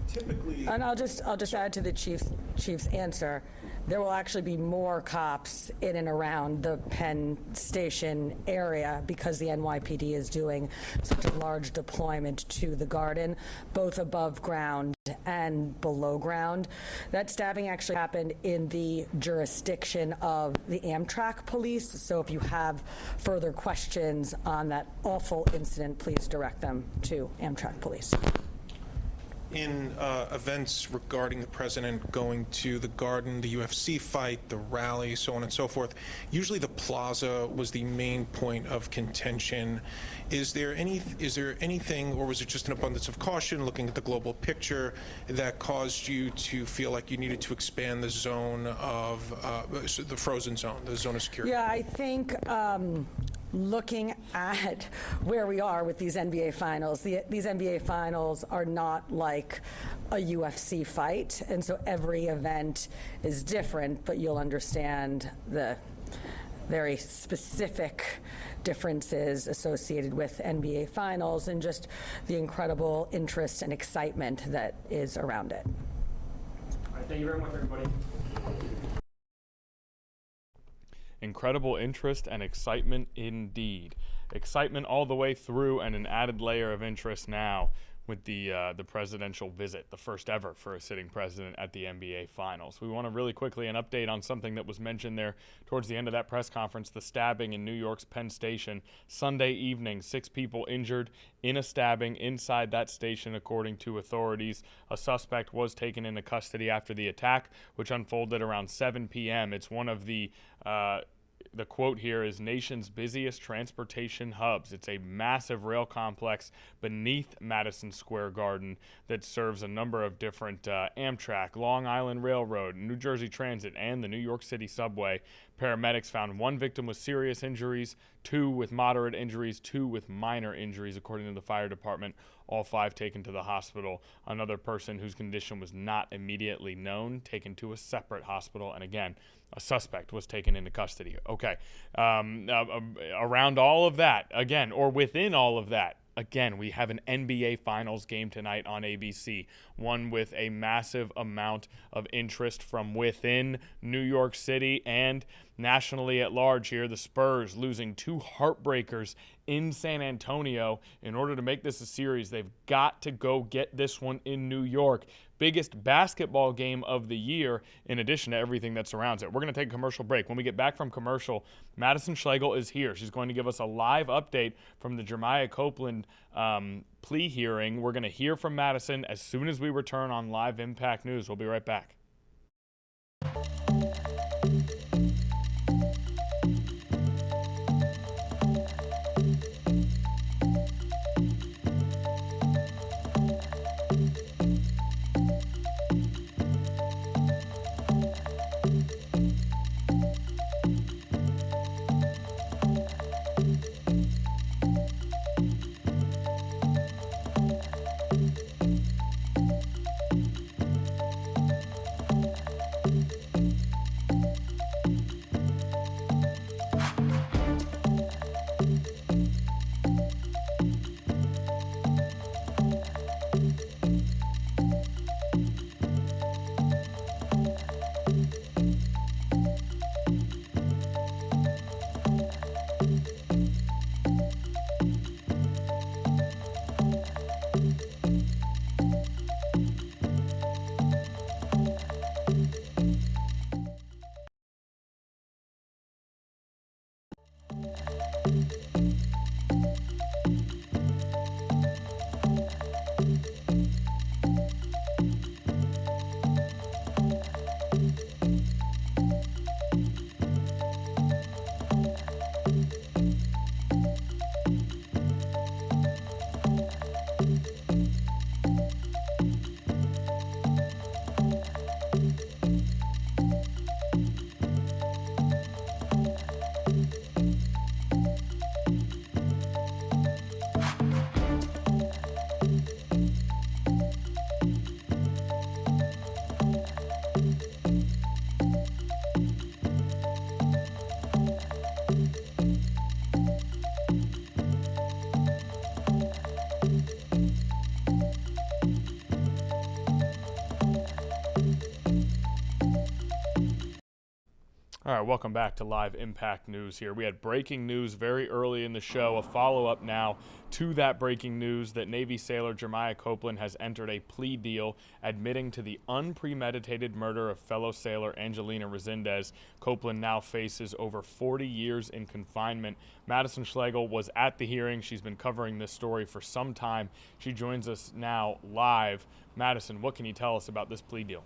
Typically, and I'll just add to the chief's answer. There will actually be more cops in and around the Penn Station area because the NYPD is doing such a large deployment to the Garden, both above ground and below ground. That stabbing actually happened in the jurisdiction of the Amtrak police. So if you have further questions on that awful incident, please direct them to Amtrak police. in events regarding the president going to the Garden, the UFC fight, the rally, so on and so forth, usually the plaza was the main point of contention. Is there anything, or was it just an abundance of caution, looking at the global picture, that caused you to feel like you needed to expand the zone of the frozen zone, the zone of security? Yeah, I think looking at where we are with these NBA finals, these NBA finals are not like a UFC fight, and so every event is different, but you'll understand the very specific differences associated with NBA finals and just the incredible interest and excitement that is around it. All right, thank you very much, everybody. Incredible interest and excitement indeed. Excitement all the way through, and an added layer of interest now with the presidential visit, the first ever for a sitting president at the NBA Finals. We want to really quickly an update on something that was mentioned there towards the end of that press conference, the stabbing in New York's Penn Station. Sunday evening, 6 people injured in a stabbing inside that station, according to authorities. A suspect was taken into custody after the attack, which unfolded around 7 p.m. It's one of the quote here is nation's busiest transportation hubs. It's a massive rail complex beneath Madison Square Garden that serves a number of different Amtrak, Long Island Railroad, New Jersey Transit, and the New York City Subway. Paramedics found 1 victim with serious injuries, 2 with moderate injuries, 2 with minor injuries, according to the fire department. All 5 taken to the hospital. Another person whose condition was not immediately known, taken to a separate hospital. And again, a suspect was taken into custody. Okay. Around all of that, again, or within all of that, again, we have an NBA Finals game tonight on ABC, one with a massive amount of interest from within New York City and nationally at large here. The Spurs losing 2 heartbreakers in San Antonio. In order to make this a series, they've got to go get this one in New York. Biggest basketball game of the year, in addition to everything that surrounds it. We're going to take a commercial break. When we get back from commercial, Madison Schlegel is here. She's going to give us a live update from the Jeremiah Copeland plea hearing. We're going to hear from Madison as soon as we return on Live Impact News. We'll be right back. All right, welcome back to Live Impact News here. We had breaking news very early in the show, a follow-up now to that breaking news that Navy sailor Jeremiah Copeland has entered a plea deal admitting to the unpremeditated murder of fellow sailor Angelina Resendez. Copeland now faces over 40 years in confinement. Madison Schlegel was at the hearing. She's been covering this story for some time. She joins us now live. Madison, what can you tell us about this plea deal?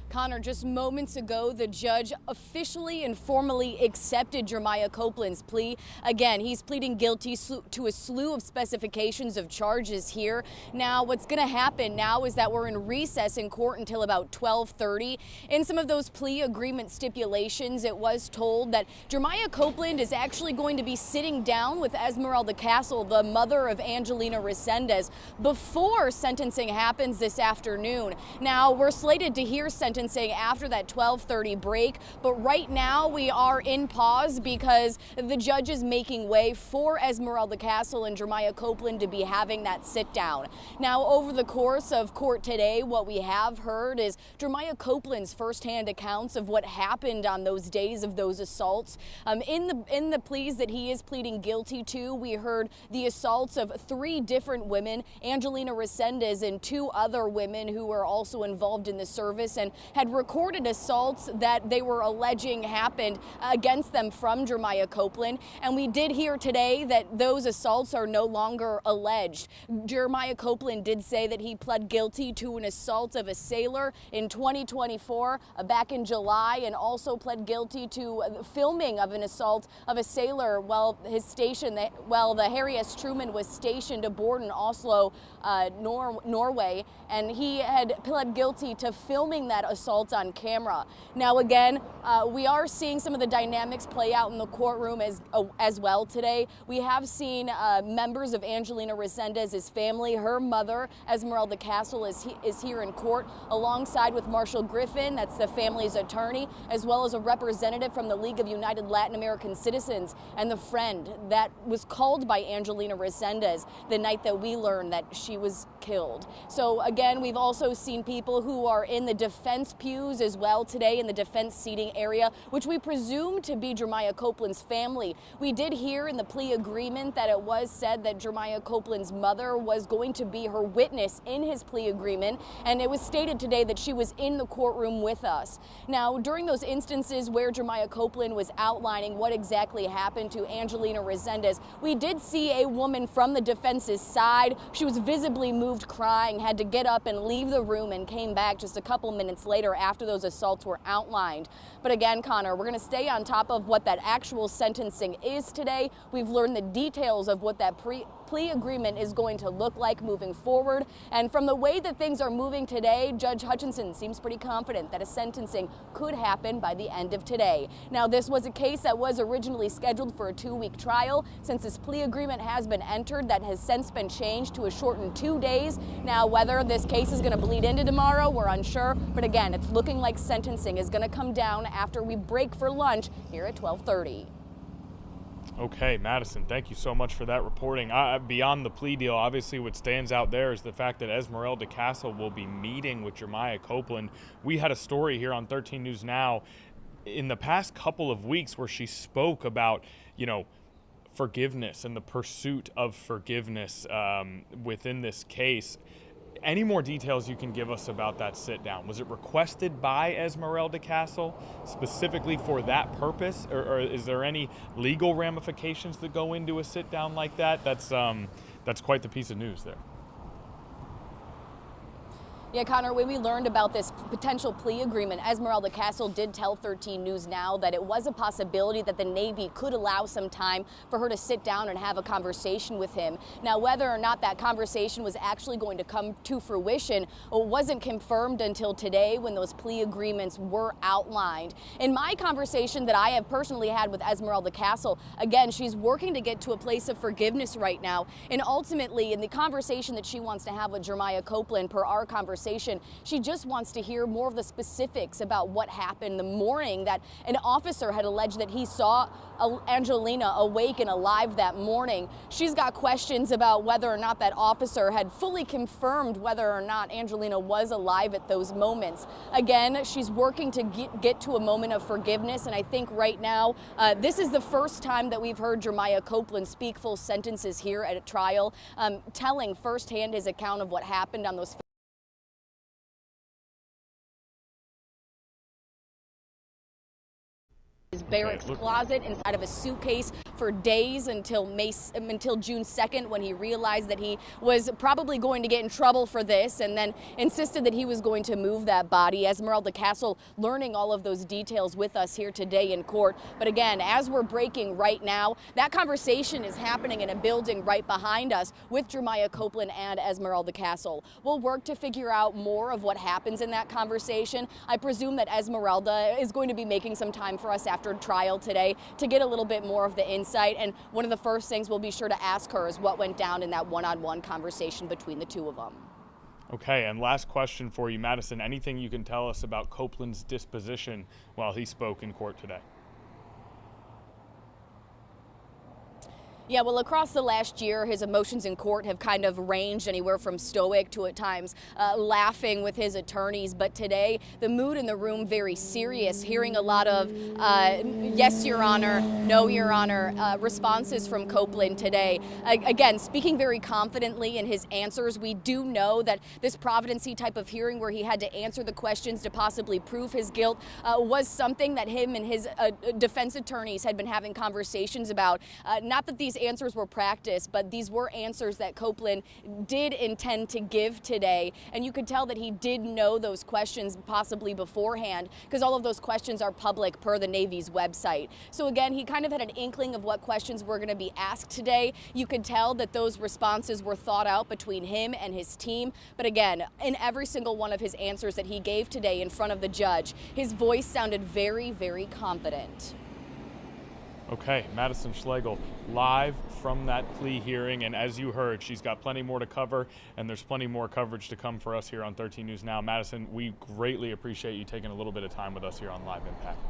Connor, just moments ago, the judge officially and formally accepted Jeremiah Copeland's plea. Again, he's pleading guilty to a slew of specifications of charges here. Now, what's going to happen now is that we're in recess in court until about 12:30. In some of those plea agreement stipulations, it was told that Jeremiah Copeland is actually going to be sitting down with Esmeralda Castle, the mother of Angelina Resendez, before sentencing happens this afternoon. Now, we're slated to hear sentencing after that 12:30 break, but right now we are in pause because the judge is making way for Esmeralda Castle and Jeremiah Copeland to be having that sit down. Now, over the course of court today, what we have heard is Jeremiah Copeland's firsthand accounts of what happened on those days of those assaults. In the pleas that he is pleading guilty to, we heard the assaults of 3 different women, Angelina Resendez and 2 other women who were also involved in the service and had recorded assaults that they were alleging happened against them from Jeremiah Copeland. And we did hear today that those assaults are no longer alleged. Jeremiah Copeland did say that he pled guilty to an assault of a sailor in 2024, back in July, and also pled guilty to filming of an assault of a sailor while the Harry S. Truman was stationed aboard in Oslo, Norway, and he had pled guilty to filming that assault on camera. Now, again, we are seeing some of the dynamics play out in the courtroom as well today. We have seen members of Angelina Resendez's family. Her mother, Esmeralda Castle, is here in court alongside with Marshall Griffin, that's the family's attorney, as well as a representative from the League of United Latin American Citizens and the friend that was called by Angelina Resendez the night that we learned that she was killed. So again, we've also seen people who are in the defense pews as well today, in the defense seating area, which we presume to be Jeremiah Copeland's family. We did hear in the plea agreement that it was said that Jeremiah Copeland's mother was going to be her witness in his plea agreement, and it was stated today that she was in the courtroom with us. Now, during those instances where Jeremiah Copeland was outlining what exactly happened to Angelina Resendez, we did see a woman from the defense's side. She was visibly moved, crying, had to get up and leave the room, and came back just a couple minutes later after those assaults were outlined. But again, Connor, we're going to stay on top of what that actual sentencing is today. We've learned the details of what that plea agreement is going to look like moving forward. And from the way that things are moving today, Judge Hutchinson seems pretty confident that a sentencing could happen by the end of today. Now, this was a case that was originally scheduled for a 2-week trial. Since this plea agreement has been entered, that has since been changed to a shortened 2 days. Now, whether this case is going to bleed into tomorrow, we're unsure. But again, it's looking like sentencing is going to come down after we break for lunch here at 12:30. Okay, Madison, thank you so much for that reporting. Beyond the plea deal, obviously what stands out there is the fact that Esmeralda Castle will be meeting with Jeremiah Copeland. We had a story here on 13 News Now in the past couple of weeks where she spoke about, forgiveness and the pursuit of forgiveness within this case. Any more details you can give us about that sit down? Was it requested by Esmeralda Castle specifically for that purpose, or is there any legal ramifications that go into a sit down like that? That's quite the piece of news there. Yeah, Connor, when we learned about this potential plea agreement, Esmeralda Castle did tell 13 News Now that it was a possibility that the Navy could allow some time for her to sit down and have a conversation with him. Now, whether or not that conversation was actually going to come to fruition wasn't confirmed until today when those plea agreements were outlined. In my conversation that I have personally had with Esmeralda Castle, again, she's working to get to a place of forgiveness right now. And ultimately, in the conversation that she wants to have with Jeremiah Copeland, per our conversation, conversation. She just wants to hear more of the specifics about what happened the morning that an officer had alleged that he saw Angelina awake and alive that morning. She's got questions about whether or not that officer had fully confirmed whether or not Angelina was alive at those moments. Again, she's working to get to a moment of forgiveness, and I think right now this is the first time that we've heard Jeremiah Copeland speak full sentences here at a trial, telling firsthand his account of what happened on those barracks closet inside of a suitcase for days until June 2nd, when he realized that he was probably going to get in trouble for this, and then insisted that he was going to move that body. Esmeralda Castle learning all of those details with us here today in court. But again, as we're breaking right now, that conversation is happening in a building right behind us with Jeremiah Copeland and Esmeralda Castle. We'll work to figure out more of what happens in that conversation. I presume that Esmeralda is going to be making some time for us after trial today to get a little bit more of the insight, and one of the first things we'll be sure to ask her is what went down in that one-on-one conversation between the two of them. Okay, and last question for you, Madison. Anything you can tell us about Copeland's disposition while he spoke in court today? Yeah, well, across the last year, his emotions in court have kind of ranged anywhere from stoic to at times laughing with his attorneys. But today, the mood in the room very serious, hearing a lot of yes, Your Honor, no, Your Honor, responses from Copeland today. Again, speaking very confidently in his answers. We do know that this Providency type of hearing where he had to answer the questions to possibly prove his guilt was something that him and his defense attorneys had been having conversations about. Not that these answers were practiced, but these were answers that Copeland did intend to give today. And you could tell that he did know those questions possibly beforehand, because all of those questions are public per the Navy's website. So again, he kind of had an inkling of what questions were going to be asked today. You could tell that those responses were thought out between him and his team. But again, in every single one of his answers that he gave today in front of the judge, his voice sounded very, very confident. Okay, Madison Schlegel live from that plea hearing, and as you heard, she's got plenty more to cover, and there's plenty more coverage to come for us here on 13 News Now. Madison, we greatly appreciate you taking a little bit of time with us here on Live Impact.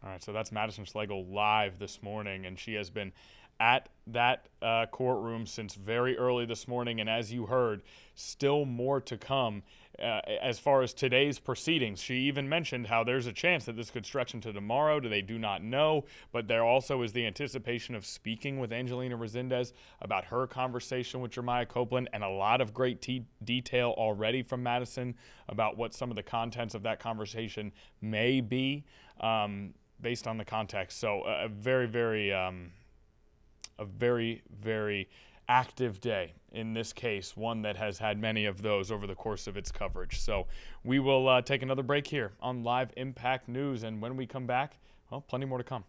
All right, so that's Madison Schlegel live this morning, and she has been at that courtroom since very early this morning, and as you heard, still more to come as far as today's proceedings. She even mentioned how there's a chance that this could stretch into tomorrow. They do not know, but there also is the anticipation of speaking with Angelina Resendez about her conversation with Jeremiah Copeland, and a lot of great detail already from Madison about what some of the contents of that conversation may be based on the context. So a very, very active day in this case, one that has had many of those over the course of its coverage. So we will take another break here on Live Impact News, and when we come back, well, plenty more to come.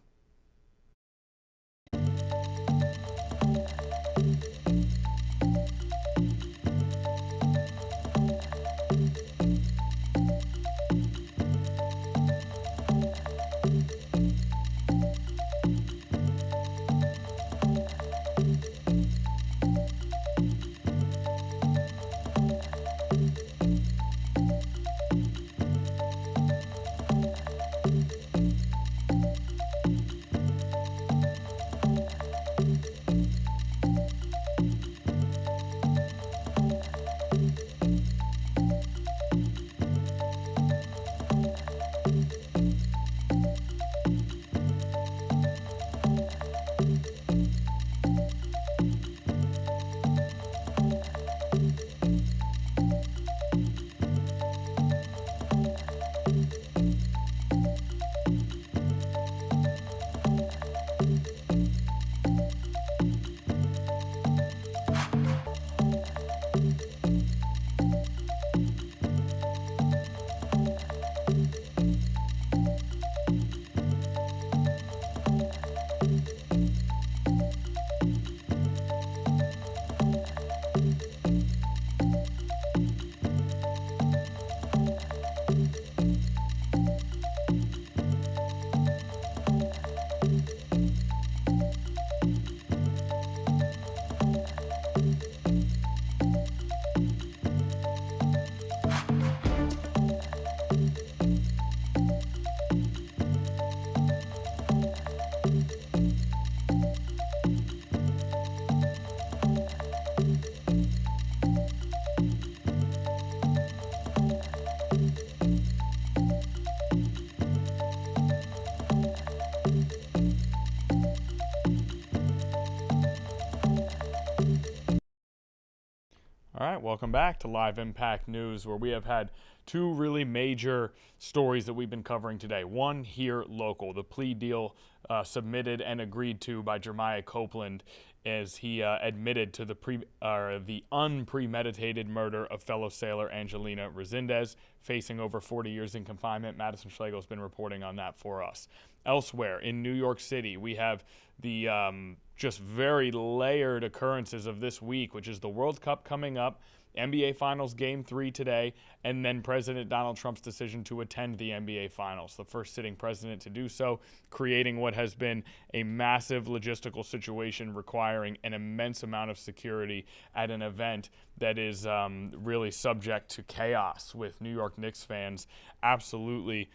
All right, welcome back to Live Impact News, where we have had two really major stories that we've been covering today. One here local, the plea deal submitted and agreed to by Jeremiah Copeland as he admitted to the unpremeditated murder of fellow sailor Angelina Resendez, facing over 40 years in confinement. Madison Schlegel has been reporting on that for us. Elsewhere in New York City, we have the just very layered occurrences of this week, which is the World Cup coming up, NBA Finals Game 3 today, and then President Donald Trump's decision to attend the NBA Finals, the first sitting president to do so, creating what has been a massive logistical situation requiring an immense amount of security at an event that is really subject to chaos, with New York Knicks fans absolutely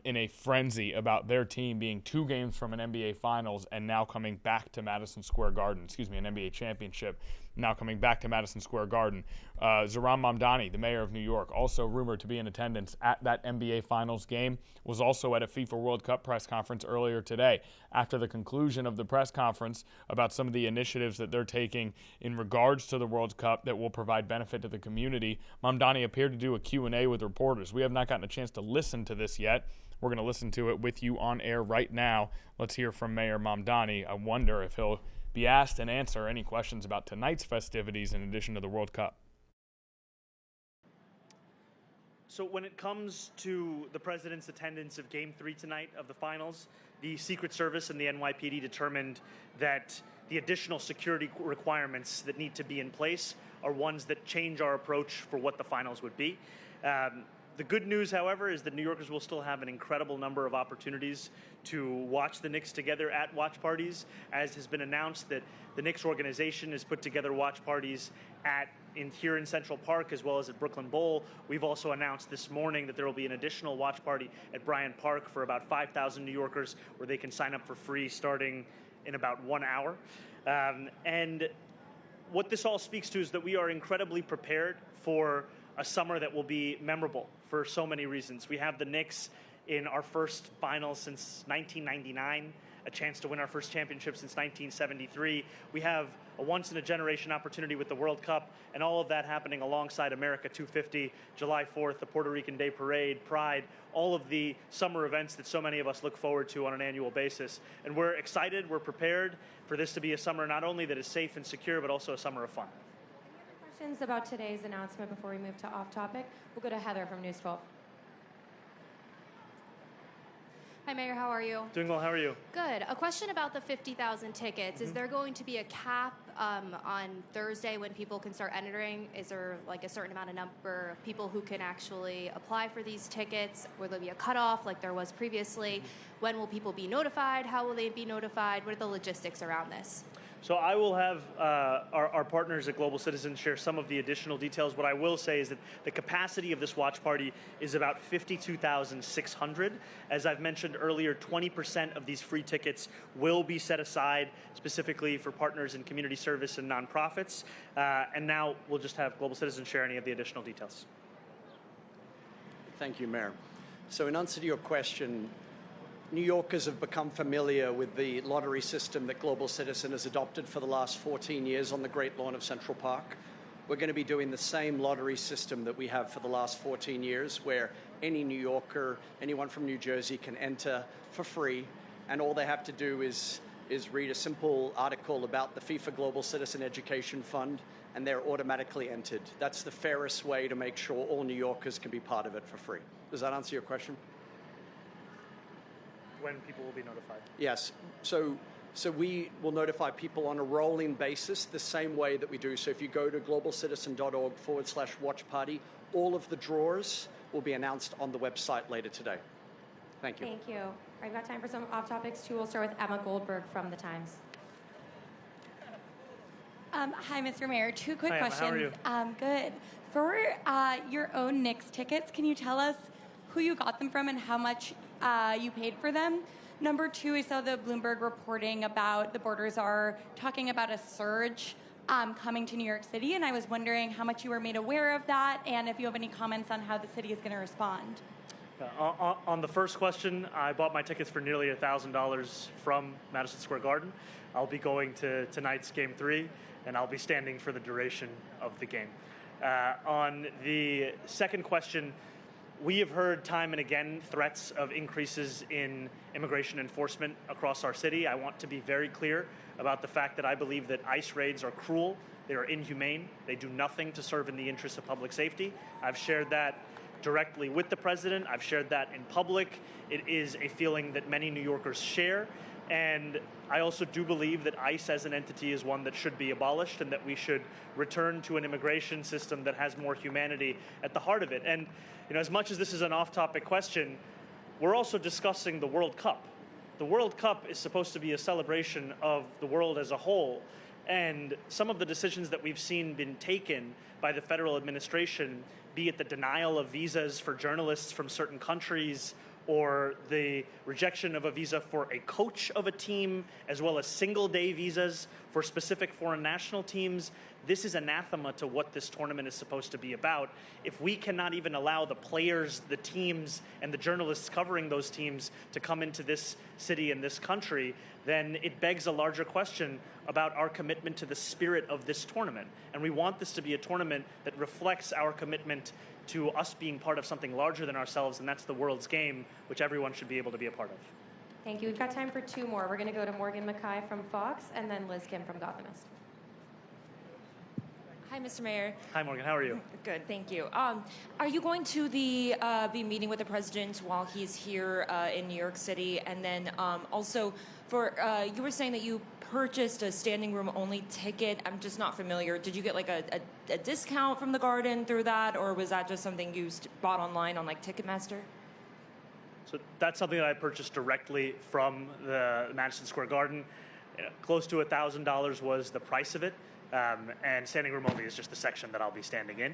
in a frenzy about their team being 2 games from an NBA Finals and now coming back to Madison Square Garden, an NBA championship, now coming back to Madison Square Garden. Zohran Mamdani, the mayor of New York, also rumored to be in attendance at that NBA Finals game, was also at a FIFA World Cup press conference earlier today. After the conclusion of the press conference about some of the initiatives that they're taking in regards to the World Cup that will provide benefit to the community, Mamdani appeared to do a Q&A with reporters. We have not gotten a chance to listen to this yet. We're going to listen to it with you on air right now. Let's hear from Mayor Mamdani. I wonder if he'll be asked and answer any questions about tonight's festivities in addition to the World Cup. So when it comes to the president's attendance of Game 3 tonight of the finals, the Secret Service and the NYPD determined that the additional security requirements that need to be in place are ones that change our approach for what the finals would be. The good news, however, is that New Yorkers will still have an incredible number of opportunities to watch the Knicks together at watch parties, as has been announced that the Knicks organization has put together watch parties here in Central Park as well as at Brooklyn Bowl. We've also announced this morning that there will be an additional watch party at Bryant Park for about 5,000 New Yorkers, where they can sign up for free starting in about 1 hour. And what this all speaks to is that we are incredibly prepared for a summer that will be memorable for so many reasons. We have the Knicks in our first final since 1999, a chance to win our first championship since 1973. We have a once-in-a-generation opportunity with the World Cup, and all of that happening alongside America 250, July 4th, the Puerto Rican Day Parade, Pride, all of the summer events that so many of us look forward to on an annual basis. And we're excited, we're prepared for this to be a summer not only that is safe and secure, but also a summer of fun. Questions about today's announcement before we move to off topic? We'll go to Heather from News 12. Hi, Mayor. How are you? Doing well. How are you? Good. A question about the 50,000 tickets. Is there going to be a cap on Thursday when people can start entering? Is there like a certain amount of number of people who can actually apply for these tickets? Will there be a cutoff like there was previously? When will people be notified? How will they be notified? What are the logistics around this? So I will have our partners at Global Citizen share some of the additional details. What I will say is that the capacity of this watch party is about 52,600. As I've mentioned earlier, 20% of these free tickets will be set aside specifically for partners in community service and nonprofits. And now we'll just have Global Citizen share any of the additional details. Thank you, Mayor. So in answer to your question, New Yorkers have become familiar with the lottery system that Global Citizen has adopted for the last 14 years on the Great Lawn of Central Park. We're going to be doing the same lottery system that we have for the last 14 years, where any New Yorker, anyone from New Jersey can enter for free, and all they have to do is read a simple article about the FIFA Global Citizen Education Fund, and they're automatically entered. That's the fairest way to make sure all New Yorkers can be part of it for free. Does that answer your question? When people will be notified? Yes. So we will notify people on a rolling basis the same way that we do. So if you go to globalcitizen.org/watch party, all of the drawers will be announced on the website later today. Thank you. Thank you. All right, we've got time for some off topics too. We'll start with Emma Goldberg from The Times. Hi, Mr. Mayor. Two quick Hi, Emma. questions. How are you? Good. For your own Knicks tickets, can you tell us who you got them from and how much you paid for them? Number two, I saw the Bloomberg reporting about the borders are talking about a surge coming to New York City, and I was wondering how much you were made aware of that and if you have any comments on how the city is going to respond. On the first question, I bought my tickets for nearly $1,000 from Madison Square Garden. I'll be going to tonight's Game 3, and I'll be standing for the duration of the game. On the second question, we have heard time and again threats of increases in immigration enforcement across our city. I want to be very clear about the fact that I believe that ICE raids are cruel, they are inhumane, they do nothing to serve in the interests of public safety. I've shared that directly with the president. I've shared that in public. It is a feeling that many New Yorkers share. And I also do believe that ICE as an entity is one that should be abolished and that we should return to an immigration system that has more humanity at the heart of it. And as much as this is an off-topic question, we're also discussing the World Cup. The World Cup is supposed to be a celebration of the world as a whole. And some of the decisions that we've seen been taken by the federal administration, be it the denial of visas for journalists from certain countries or the rejection of a visa for a coach of a team, as well as single-day visas for specific foreign national teams, this is anathema to what this tournament is supposed to be about. If we cannot even allow the players, the teams, and the journalists covering those teams to come into this city and this country, then it begs a larger question about our commitment to the spirit of this tournament. And we want this to be a tournament that reflects our commitment to us being part of something larger than ourselves, and that's the world's game, which everyone should be able to be a part of. Thank you. We've got time for two more. We're going to go to Morgan Mackay from Fox and then Liz Kim from Gothamist. Hi, Mr. Mayor. Hi, Morgan. How are you? Good, thank you. Are you going to be meeting with the president while he's here in New York City? And then also, you were saying that you purchased a standing room only ticket. I'm just not familiar. Did you get like a discount from the Garden through that, or was that just something you bought online on like Ticketmaster? So that's something that I purchased directly from the Madison Square Garden. Close to $1,000 was the price of it. And standing room only is just the section that I'll be standing in.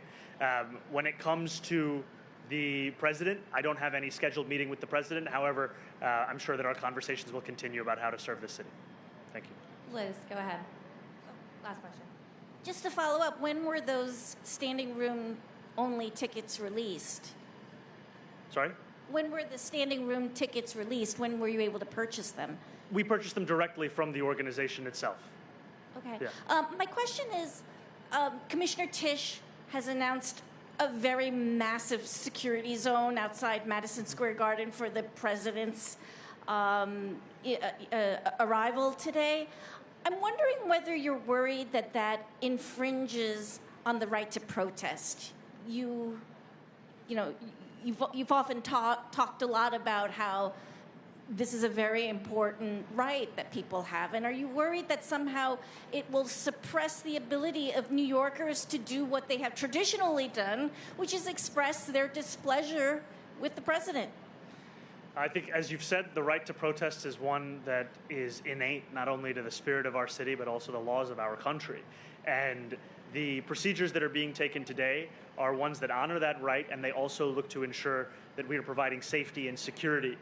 When it comes to the president, I don't have any scheduled meeting with the president. However, I'm sure that our conversations will continue about how to serve the city. Thank you. Liz, go ahead. Last question. Just to follow up, when were those standing room only tickets released? Sorry? When were the standing room tickets released? When were you able to purchase them? We purchased them directly from the organization itself. Okay. Yeah. My question is, Commissioner Tisch has announced a very massive security zone outside Madison Square Garden for the president's arrival today. I'm wondering whether you're worried that that infringes on the right to protest. You've often talked a lot about how this is a very important right that people have. And are you worried that somehow it will suppress the ability of New Yorkers to do what they have traditionally done, which is express their displeasure with the president? I think, as you've said, the right to protest is one that is innate not only to the spirit of our city, but also the laws of our country. And the procedures that are being taken today are ones that honor that right, and they also look to ensure that we are providing safety and security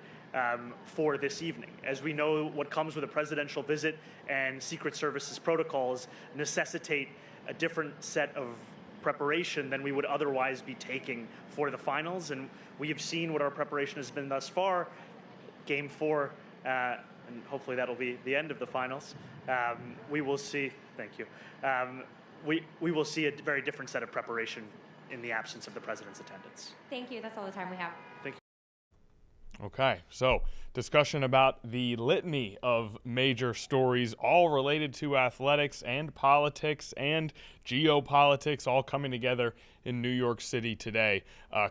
for this evening. As we know, what comes with a presidential visit and Secret Service's protocols necessitate a different set of preparation than we would otherwise be taking for the finals. And we have seen what our preparation has been thus far. Game 4, and hopefully that'll be the end of the finals. We will see, thank you. We will see a very different set of preparation in the absence of the president's attendance. Thank you. That's all the time we have. Thank you. Okay, so discussion about the litany of major stories, all related to athletics and politics and geopolitics, all coming together in New York City today.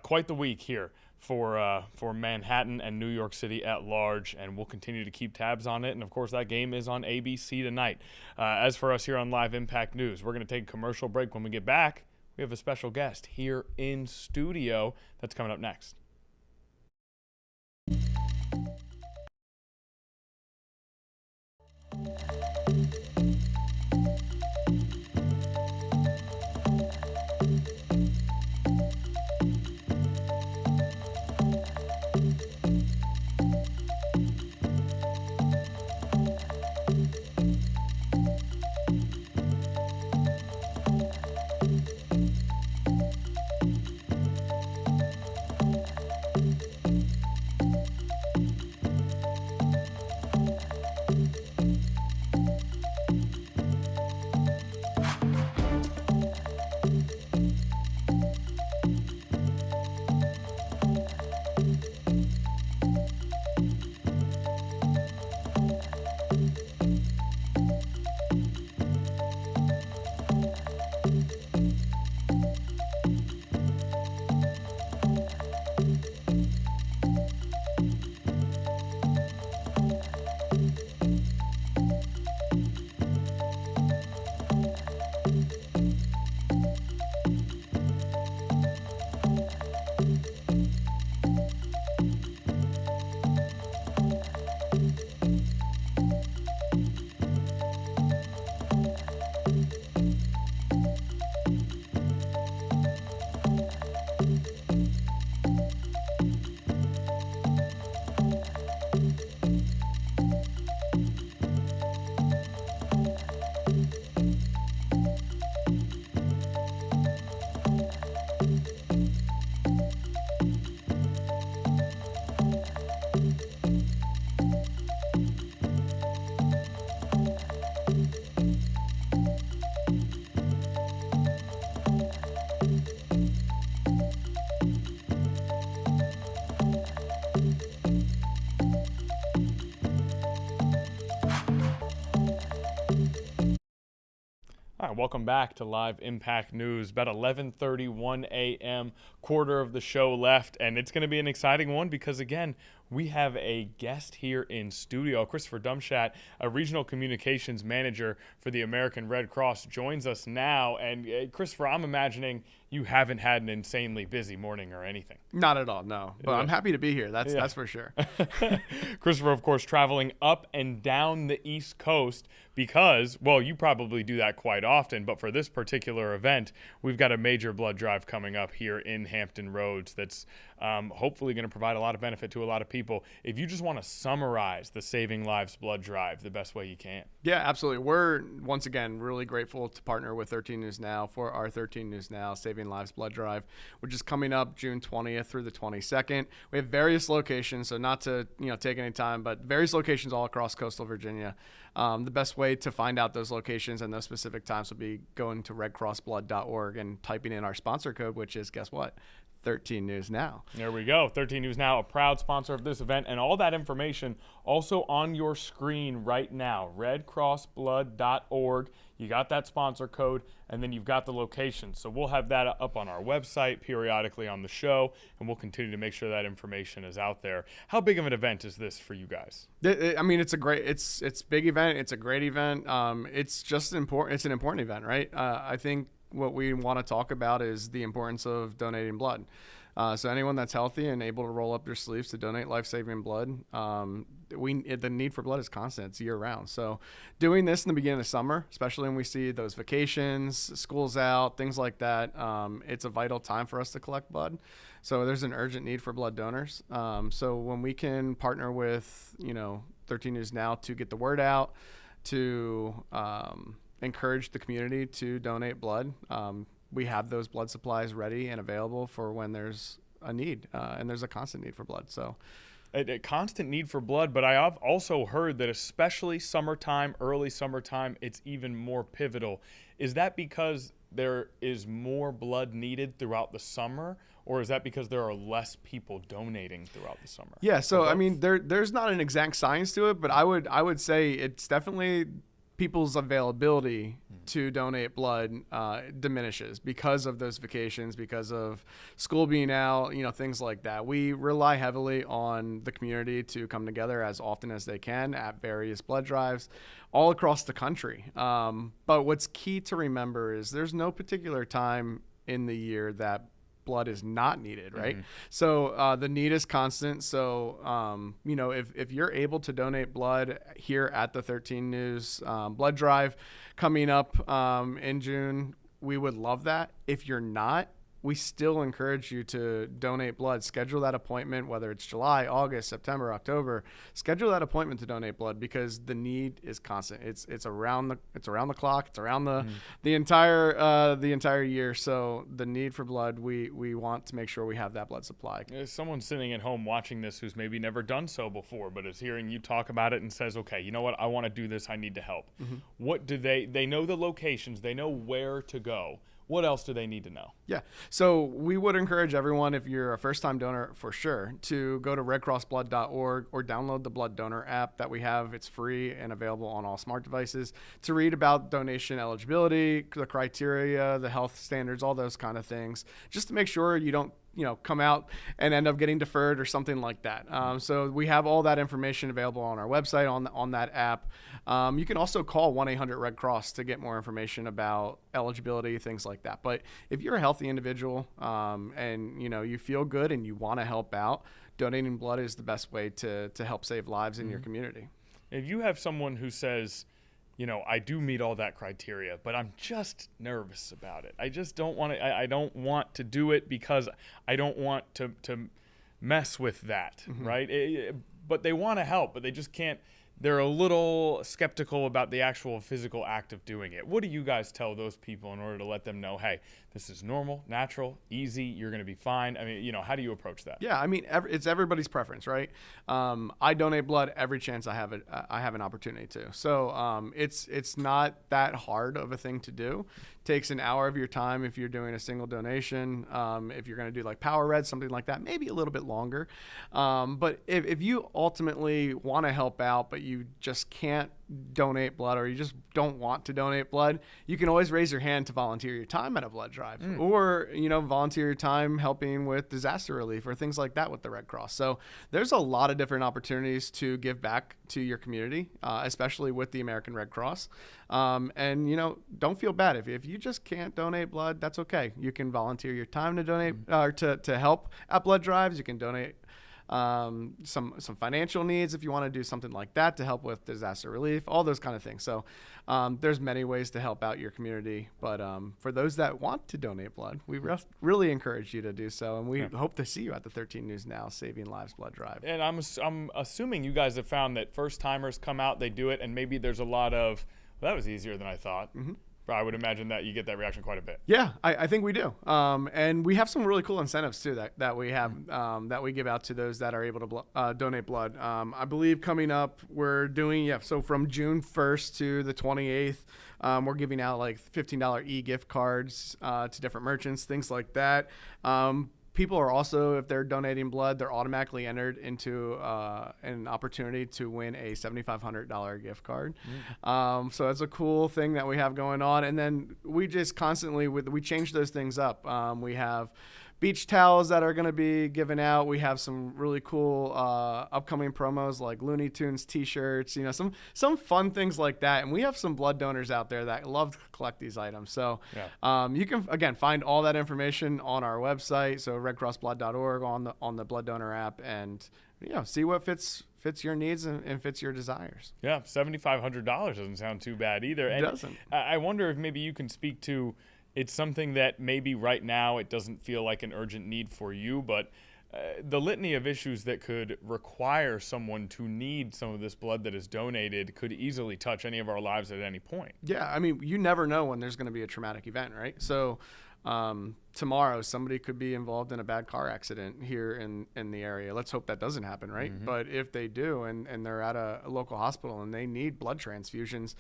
Quite the week here for Manhattan and New York City at large, and we'll continue to keep tabs on it. And of course, that game is on ABC tonight. As for us here on Live Impact News, we're going to take a commercial break. When we get back, we have a special guest here in studio that's coming up next. All right, welcome back to Live Impact News. About 11:31 a.m., quarter of the show left, and it's going to be an exciting one because, again, we have a guest here in studio. Christopher Dumshat, a regional communications manager for the American Red Cross, joins us now. And Christopher, I'm imagining you haven't had an insanely busy morning or anything. Not at all, no. But Yeah. I'm happy to be here. That's for sure. Christopher, of course, traveling up and down the East Coast because, well, you probably do that quite often, but for this particular event, we've got a major blood drive coming up here in Hampton Roads that's hopefully going to provide a lot of benefit to a lot of people. If you just want to summarize the Saving Lives blood drive the best way you can. Yeah, absolutely. We're, once again, really grateful to partner with 13 News Now for our 13 News Now Saving Lives blood drive, which is coming up June 20th through the 22nd. We have various locations, so not to take any time, but various locations all across coastal Virginia. The best way to find out those locations and those specific times would be going to redcrossblood.org and typing in our sponsor code, which is, guess what? 13 News Now. There we go. 13 News Now, a proud sponsor of this event, and all that information also on your screen right now, redcrossblood.org. You got that sponsor code, and then you've got the location. So we'll have that up on our website periodically on the show, and we'll continue to make sure that information is out there. How big of an event is this for you guys? I mean, it's a big event. It's a great event. It's just important. It's an important event, right? I think what we want to talk about is the importance of donating blood. So anyone that's healthy and able to roll up their sleeves to donate life-saving blood, the need for blood is constant. It's year-round. So doing this in the beginning of summer, especially when we see those vacations, school's out, things like that, it's a vital time for us to collect blood. So there's an urgent need for blood donors. So when we can partner with 13 News Now to get the word out, to encourage the community to donate blood, we have those blood supplies ready and available for when there's a need, and there's a constant need for blood. So a constant need for blood, but I've also heard that especially summertime, early summertime, it's even more pivotal. Is that because there is more blood needed throughout the summer, or is that because there are less people donating throughout the summer? Yeah, so I mean, there's not an exact science to it, but I would say it's definitely people's availability to donate blood diminishes because of those vacations, because of school being out, things like that. We rely heavily on the community to come together as often as they can at various blood drives all across the country. But what's key to remember is there's no particular time in the year that blood is not needed, right? Mm-hmm. So the need is constant. So, if you're able to donate blood here at the 13 News blood drive coming up in June, we would love that. If you're not, we still encourage you to donate blood. Schedule that appointment, whether it's July, August, September, October. Schedule that appointment to donate blood because the need is constant. It's around the clock. It's around the entire year. So the need for blood, we want to make sure we have that blood supply. There's someone sitting at home watching this who's maybe never done so before, but is hearing you talk about it and says, "Okay, you know what? I want to do this. I need to help." Mm-hmm. What do they know the locations? They know where to go. What else do they need to know? Yeah. So we would encourage everyone, if you're a first-time donor for sure, to go to redcrossblood.org or download the Blood Donor app that we have. It's free and available on all smart devices to read about donation eligibility, the criteria, the health standards, all those kind of things, just to make sure you don't come out and end up getting deferred or something like that. So we have all that information available on our website, on that app. You can also call 1-800-RED-CROSS to get more information about eligibility, things like that. But if you're a healthy individual and you feel good and you want to help out, donating blood is the best way to help save lives in your community. If you have someone who says, I do meet all that criteria, but I'm just nervous about it. I just don't want to. I don't want to do it because I don't want to mess with that, right? But they want to help, but they just can't. They're a little skeptical about the actual physical act of doing it. What do you guys tell those people in order to let them know, hey, this is normal, natural, easy, you're going to be fine? I mean, how do you approach that? Yeah, I mean, it's everybody's preference, right? I donate blood every chance I have an opportunity to. So it's not that hard of a thing to do. It takes an hour of your time if you're doing a single donation. If you're going to do like Power Red, something like that, maybe a little bit longer. But if you ultimately want to help out, but you just can't donate blood or you just don't want to donate blood, you can always raise your hand to volunteer your time at a blood drive or, volunteer your time helping with disaster relief or things like that with the Red Cross. So there's a lot of different opportunities to give back to your community, especially with the American Red Cross. And don't feel bad. If you just can't donate blood, that's okay. You can volunteer your time to donate or to help at blood drives. You can donate some financial needs if you want to do something like that to help with disaster relief, all those kind of things. So there's many ways to help out your community. But for those that want to donate blood, we really encourage you to do so. And we hope to see you at the 13 News Now Saving Lives Blood Drive. And I'm assuming you guys have found that first timers come out, they do it, and maybe there's a lot of, well, that was easier than I thought. I would imagine that you get that reaction quite a bit. Yeah, I think we do. And we have some really cool incentives too that we have that we give out to those that are able to donate blood. I believe coming up we're doing so from June 1st to the 28th, we're giving out like $15 e-gift cards to different merchants, things like that. People are also, if they're donating blood, they're automatically entered into an opportunity to win a $7,500 gift card. So that's a cool thing that we have going on. And then we just constantly, we change those things up. We have beach towels that are going to be given out. We have some really cool upcoming promos like Looney Tunes t-shirts, some fun things like that. And we have some blood donors out there that love to collect these items. So you can, again, find all that information on our website. So redcrossblood.org on the blood donor app and, see what fits your needs and fits your desires. Yeah, $7,500 doesn't sound too bad either. It doesn't. I wonder if maybe you can speak to, it's something that maybe right now it doesn't feel like an urgent need for you, but the litany of issues that could require someone to need some of this blood that is donated could easily touch any of our lives at any point. Yeah, I mean, you never know when there's going to be a traumatic event, right? So tomorrow somebody could be involved in a bad car accident here in the area. Let's hope that doesn't happen, right? But if they do and they're at a local hospital and they need blood transfusions,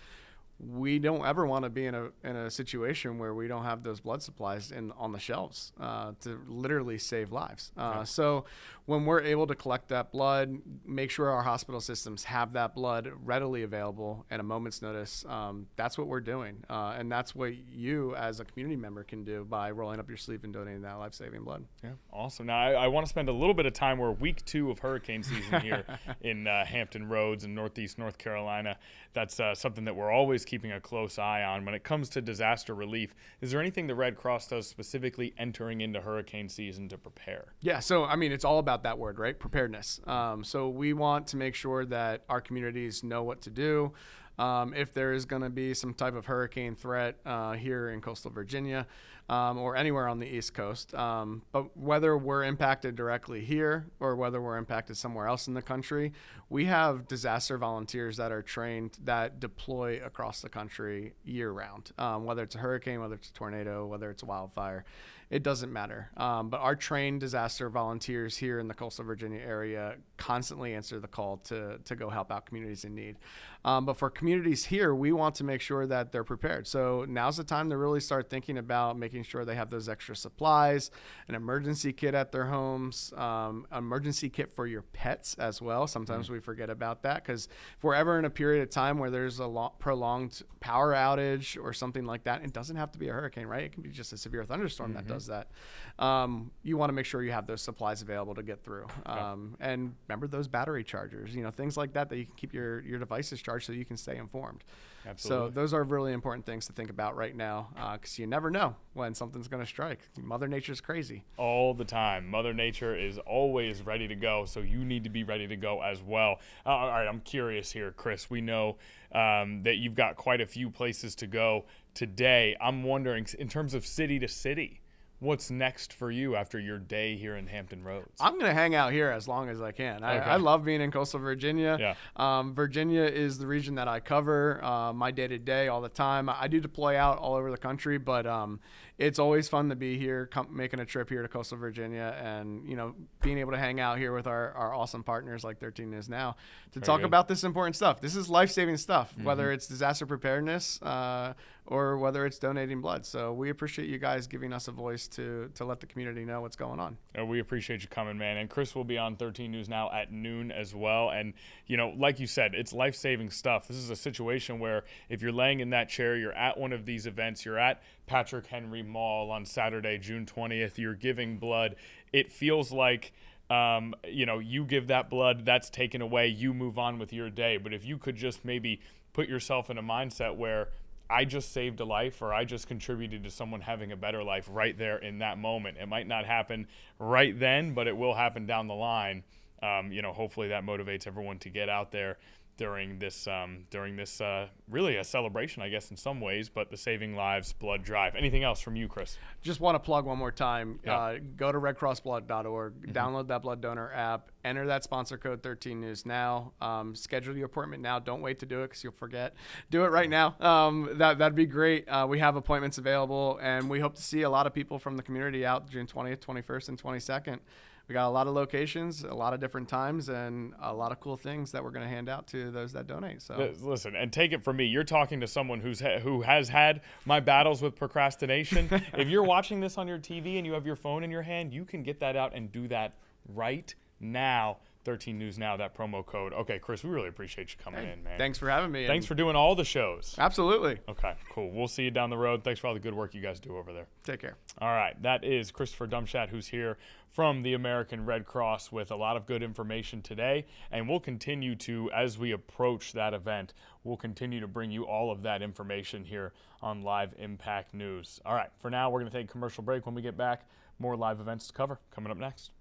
we don't ever want to be in a situation where we don't have those blood supplies on the shelves to literally save lives. So when we're able to collect that blood, make sure our hospital systems have that blood readily available at a moment's notice, that's what we're doing. And that's what you as a community member can do by rolling up your sleeve and donating that life-saving blood. Yeah, awesome. Now, I want to spend a little bit of time. We're week 2 of hurricane season here in Hampton Roads in Northeast North Carolina. That's something that we're always keeping a close eye on. When it comes to disaster relief, is there anything the Red Cross does specifically entering into hurricane season to prepare? Yeah, so I mean, it's all about that word, right? Preparedness. So we want to make sure that our communities know what to do. If there is going to be some type of hurricane threat here in coastal Virginia or anywhere on the East Coast, but whether we're impacted directly here or whether we're impacted somewhere else in the country, we have disaster volunteers that are trained that deploy across the country year round, whether it's a hurricane, whether it's a tornado, whether it's a wildfire. It doesn't matter. But our trained disaster volunteers here in the coastal Virginia area constantly answer the call to go help out communities in need. But for communities here, we want to make sure that they're prepared. So now's the time to really start thinking about making sure they have those extra supplies, an emergency kit at their homes, emergency kit for your pets as well. Sometimes we forget about that because if we're ever in a period of time where there's a prolonged power outage or something like that, it doesn't have to be a hurricane, right? It can be just a severe thunderstorm that does that. You want to make sure you have those supplies available to get through. And remember those battery chargers, things like that you can keep your devices charged so you can stay informed. Absolutely. So those are really important things to think about right now because you never know when something's going to strike. Mother Nature's crazy. All the time. Mother Nature is always ready to go, so you need to be ready to go as well. All right, I'm curious here, Chris. We know that you've got quite a few places to go today. I'm wondering, in terms of city to city, what's next for you after your day here in Hampton Roads? I'm going to hang out here as long as I can. I love being in coastal Virginia. Yeah. Virginia is the region that I cover my day-to-day all the time. I do deploy out all over the country, but it's always fun to be here, making a trip here to coastal Virginia and, being able to hang out here with our awesome partners like 13 News Now to talk about this important stuff. This is life-saving stuff, whether it's disaster preparedness or whether it's donating blood. So we appreciate you guys giving us a voice to let the community know what's going on. We appreciate you coming, man. And Chris will be on 13 News Now at noon as well. And, you know, like you said, it's life-saving stuff. This is a situation where if you're laying in that chair, you're at one of these events, you're at Patrick Henry Mall on Saturday, June 20th, you're giving blood. It feels like, you know, you give that blood, that's taken away, you move on with your day. But if you could just maybe put yourself in a mindset where I just saved a life, or I just contributed to someone having a better life right there in that moment. It might not happen right then, but it will happen down the line. You know, hopefully that motivates everyone to get out there during this really a celebration, I guess, in some ways, but the Saving Lives Blood Drive. Anything else from you, Chris? Just want to plug one more time. Yeah. Go to redcrossblood.org, download that blood donor app, enter that sponsor code 13 News Now, schedule your appointment now. Don't wait to do it because you'll forget. Do it right now. That'd be great. We have appointments available, and we hope to see a lot of people from the community out June 20th, 21st, and 22nd. We got a lot of locations, a lot of different times, and a lot of cool things that we're going to hand out to those that donate. So listen, and take it from me, you're talking to someone who has had my battles with procrastination. If you're watching this on your TV and you have your phone in your hand, you can get that out and do that right now. 13 News Now, that promo code. Okay, Chris, we really appreciate you coming in, man. Thanks for having me. Thanks for doing all the shows. Absolutely. Okay, cool. We'll see you down the road. Thanks for all the good work you guys do over there. Take care. All right, that is Christopher Dumshat, who's here from the American Red Cross with a lot of good information today, and we'll continue to, as we approach that event, we'll continue to bring you all of that information here on Live Impact News. All right, for now, we're going to take a commercial break. When we get back, more live events to cover coming up next.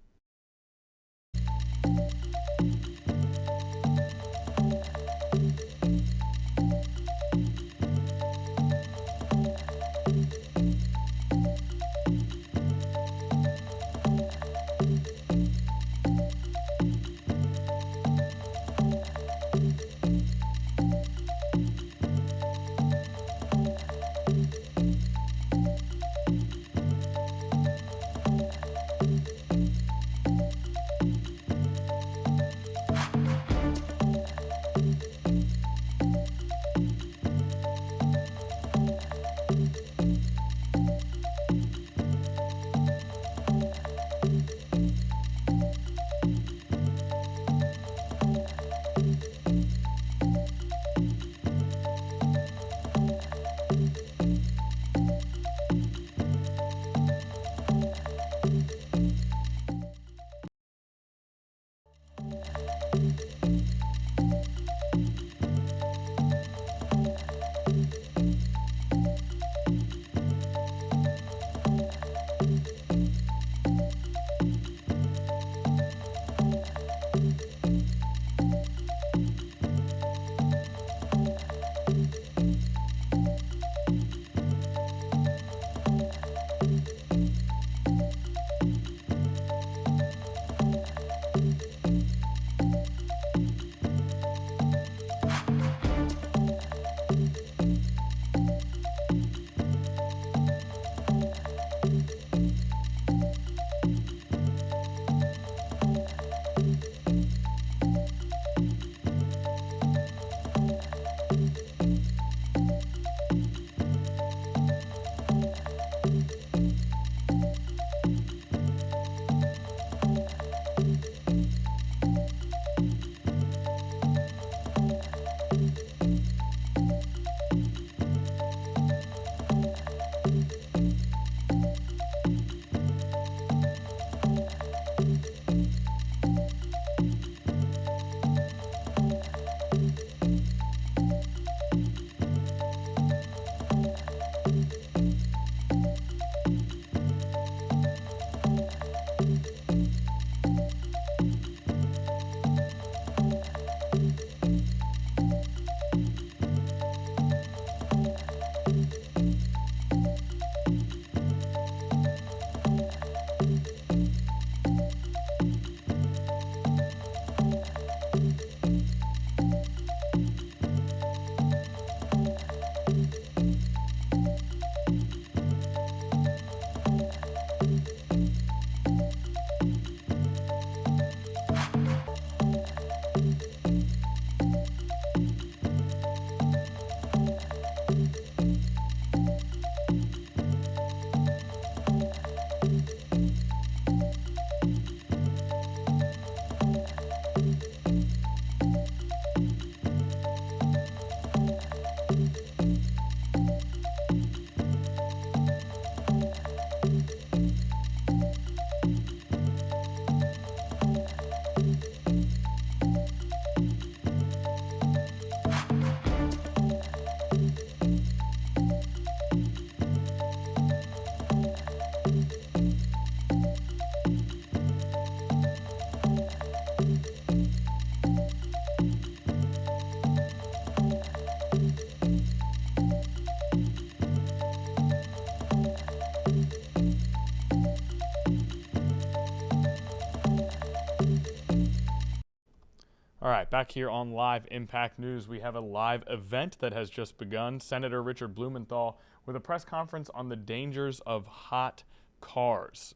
All right, back here on Live Impact News, we have a live event that has just begun. Senator Richard Blumenthal with a press conference on the dangers of hot cars.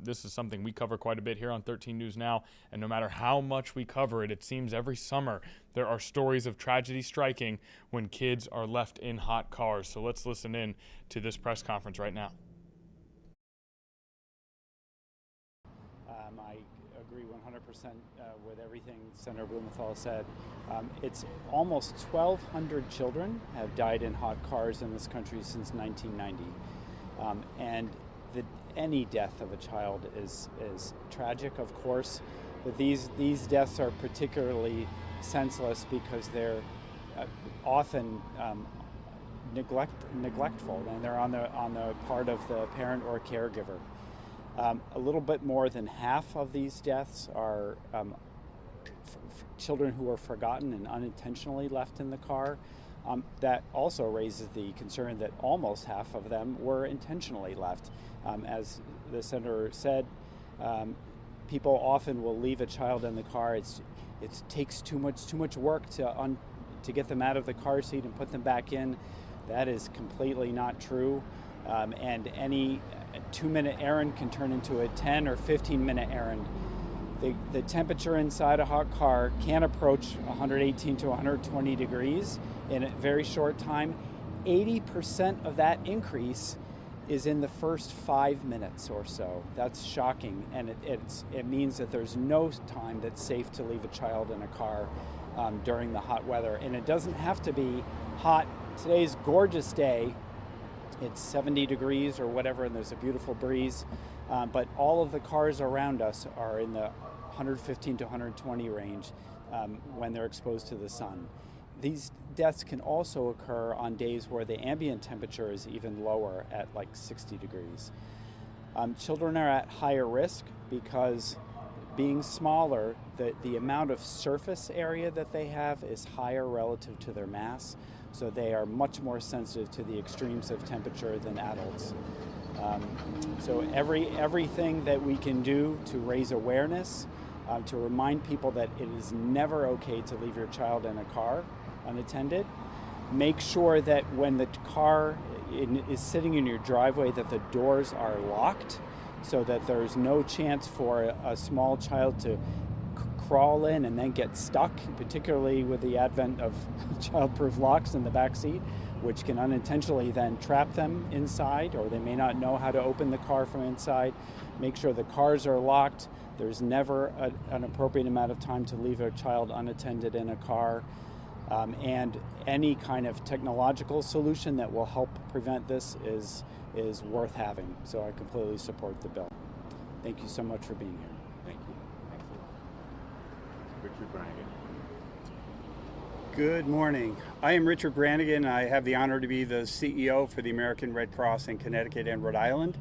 This is something we cover quite a bit here on 13 News Now, and no matter how much we cover it, it seems every summer there are stories of tragedy striking when kids are left in hot cars. So let's listen in to this press conference right now. I agree 100% with everything Senator Blumenthal said. It's almost 1,200 children have died in hot cars in this country since 1990. And any death of a child is tragic, of course, but these deaths are particularly senseless because they're often neglectful, and they're on the part of the parent or caregiver. A little bit more than half of these deaths are children who are forgotten and unintentionally left in the car. That also raises the concern that almost half of them were intentionally left. As the senator said, people often will leave a child in the car. It takes too much work to get them out of the car seat and put them back in. That is completely not true. And any 2-minute errand can turn into a 10 or 15-minute errand. The temperature inside a hot car can approach 118 to 120 degrees in a very short time. 80% of that increase is in the first 5 minutes or so. That's shocking, and it means that there's no time that's safe to leave a child in a car during the hot weather. And it doesn't have to be hot. Today's gorgeous day. It's 70 degrees or whatever, and there's a beautiful breeze. But all of the cars around us are in the 115 to 120 range when they're exposed to the sun. These deaths can also occur on days where the ambient temperature is even lower at like 60 degrees. Children are at higher risk because being smaller, the amount of surface area that they have is higher relative to their mass, so they are much more sensitive to the extremes of temperature than adults. So everything that we can do to raise awareness, to remind people that it is never okay to leave your child in a car unattended. Make sure that when the car is sitting in your driveway that the doors are locked so that there's no chance for a small child to crawl in and then get stuck, particularly with the advent of child-proof locks in the back seat, which can unintentionally then trap them inside, or they may not know how to open the car from inside. Make sure the cars are locked. There's never an appropriate amount of time to leave a child unattended in a car. And any kind of technological solution that will help prevent this is worth having. So I completely support the bill. Thank you so much for being here. Thank you. Richard Brannigan. Good morning. I am Richard Brannigan. I have the honor to be the CEO for the American Red Cross in Connecticut and Rhode Island.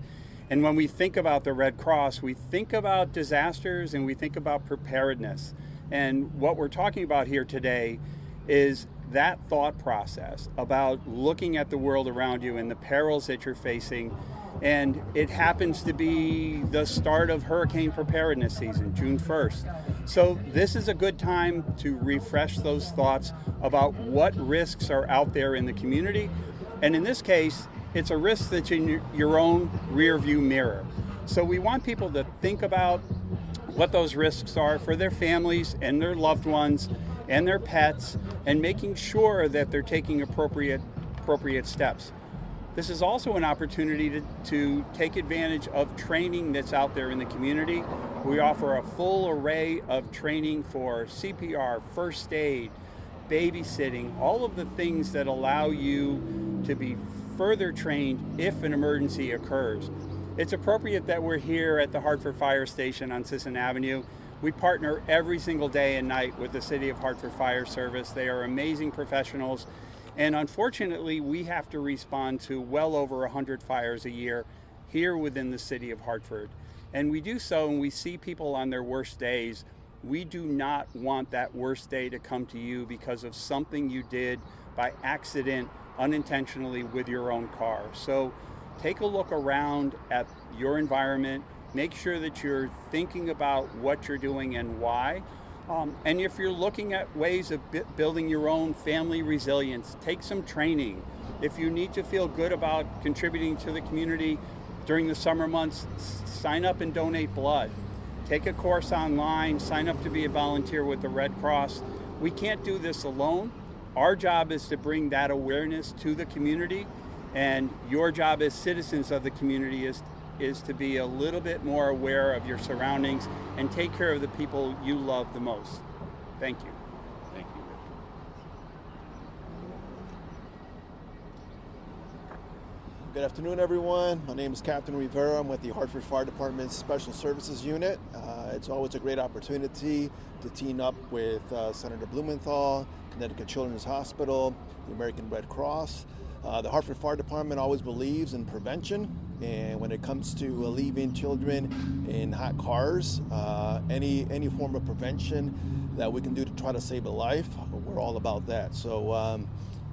And when we think about the Red Cross, we think about disasters and we think about preparedness. And what we're talking about here today is that thought process about looking at the world around you and the perils that you're facing. And it happens to be the start of hurricane preparedness season, June 1st. So this is a good time to refresh those thoughts about what risks are out there in the community. And in this case, it's a risk that's in your own rear view mirror. So we want people to think about what those risks are for their families and their loved ones and their pets, and making sure that they're taking appropriate steps. This is also an opportunity to take advantage of training that's out there in the community. We offer a full array of training for CPR, first aid, babysitting, all of the things that allow you to be further trained if an emergency occurs. It's appropriate that we're here at the Hartford Fire Station on Sisson Avenue. We partner every single day and night with the City of Hartford Fire Service. They are amazing professionals. And unfortunately, we have to respond to well over 100 fires a year here within the City of Hartford. And we do so and we see people on their worst days. We do not want that worst day to come to you because of something you did by accident, unintentionally with your own car. So take a look around at your environment. Make sure that you're thinking about what you're doing and why. And if you're looking at ways of building your own family resilience, take some training. If you need to feel good about contributing to the community during the summer months, sign up and donate blood. Take a course online, sign up to be a volunteer with the Red Cross. We can't do this alone. Our job is to bring that awareness to the community, and your job as citizens of the community is to be a little bit more aware of your surroundings and take care of the people you love the most. Thank you. Thank you. Good afternoon, everyone. My name is Captain Rivera. I'm with the Hartford Fire Department's Special Services Unit. It's always a great opportunity to team up with Senator Blumenthal, Connecticut Children's Hospital, the American Red Cross. The Hartford Fire Department always believes in prevention, and when it comes to leaving children in hot cars, any form of prevention that we can do to try to save a life, we're all about that. So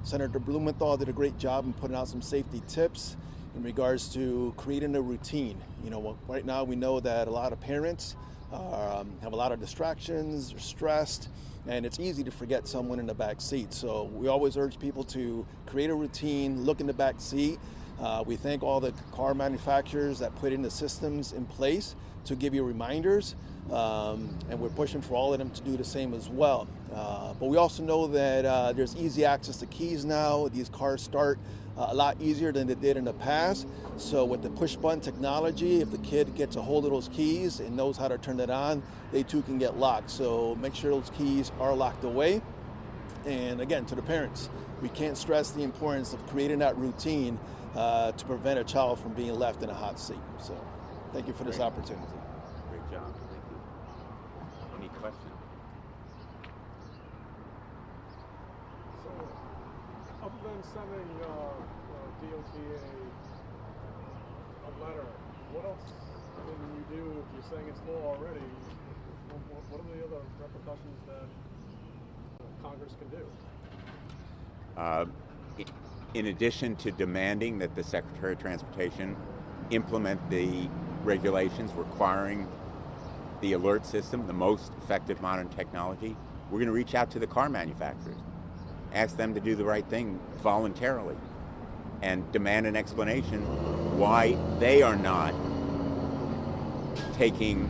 Senator Blumenthal did a great job in putting out some safety tips in regards to creating a routine. You know, right now we know that a lot of parents have a lot of distractions, they're stressed, and it's easy to forget someone in the back seat. So we always urge people to create a routine, look in the back seat. We thank all the car manufacturers that put in the systems in place to give you reminders, and we're pushing for all of them to do the same as well. But we also know that there's easy access to keys now. These cars start a lot easier than they did in the past. So with the push button technology, if the kid gets a hold of those keys and knows how to turn it on, they too can get locked. So make sure those keys are locked away. And again, to the parents, we can't stress the importance of creating that routine to prevent a child from being left in a hot seat. So thank you for this opportunity. Great job. Thank you. Any questions? So, other than sending DOT a letter, what else can you do if you're saying it's law already? What are the other repercussions that Congress can do? In addition to demanding that the Secretary of Transportation implement the regulations requiring the alert system, the most effective modern technology, we're going to reach out to the car manufacturers, ask them to do the right thing voluntarily, and demand an explanation why they are not taking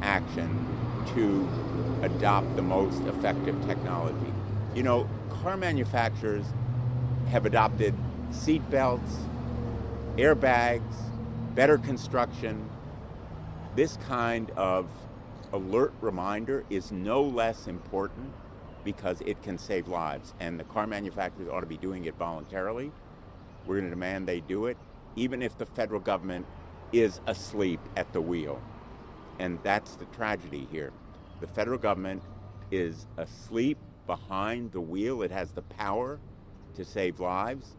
action to adopt the most effective technology. You know, car manufacturers have adopted seat belts, airbags, better construction. This kind of alert reminder is no less important because it can save lives, and the car manufacturers ought to be doing it voluntarily. We're going to demand they do it, even if the federal government is asleep at the wheel. And that's the tragedy here. The federal government is asleep behind the wheel. It has the power to save lives,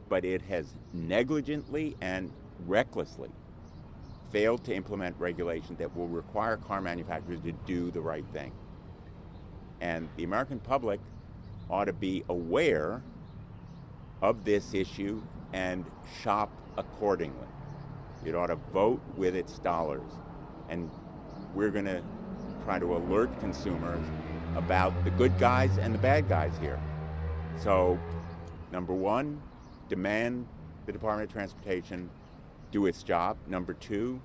but it has negligently and recklessly failed to implement regulations that will require car manufacturers to do the right thing. And the American public ought to be aware of this issue and shop accordingly. It ought to vote with its dollars. And we're going to try to alert consumers about the good guys and the bad guys here. So, number one, demand the Department of Transportation do its job. Number two,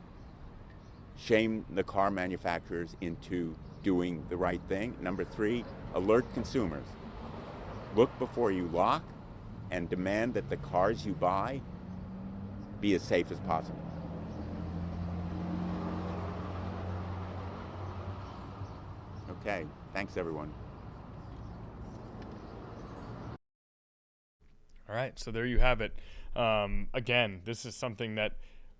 shame the car manufacturers into doing the right thing. Number three, alert consumers. Look before you lock and demand that the cars you buy be as safe as possible. Okay, thanks everyone. All right, so there you have it. Again, this is something that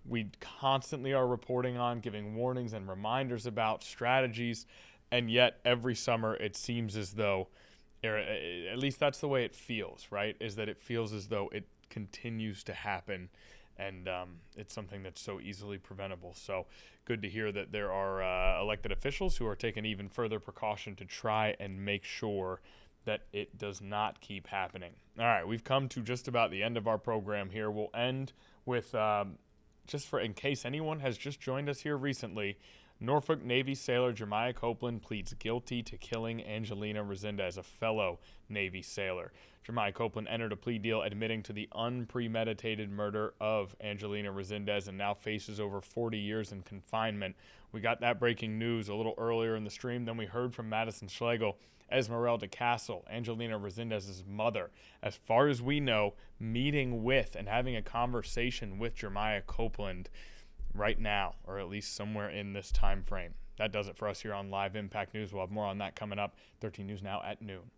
we constantly are reporting on, giving warnings and reminders about strategies, and yet every summer it seems as though, at least that's the way it feels, right? Is that it feels as though it continues to happen, and it's something that's so easily preventable. So good to hear that there are elected officials who are taking even further precaution to try and make sure that it does not keep happening. All right, we've come to just about the end of our program here. We'll end with, just for in case anyone has just joined us here recently, Norfolk Navy sailor Jeremiah Copeland pleads guilty to killing Angelina Resendez, a fellow Navy sailor. Jeremiah Copeland entered a plea deal admitting to the unpremeditated murder of Angelina Resendez and now faces over 40 years in confinement. We got that breaking news a little earlier in the stream. Then we heard from Madison Schlegel, Esmeralda Castle, Angelina Resendez's mother, as far as we know, meeting with and having a conversation with Jeremiah Copeland right now, or at least somewhere in this time frame. That does it for us here on Live Impact News. We'll have more on that coming up. 13 News Now at noon.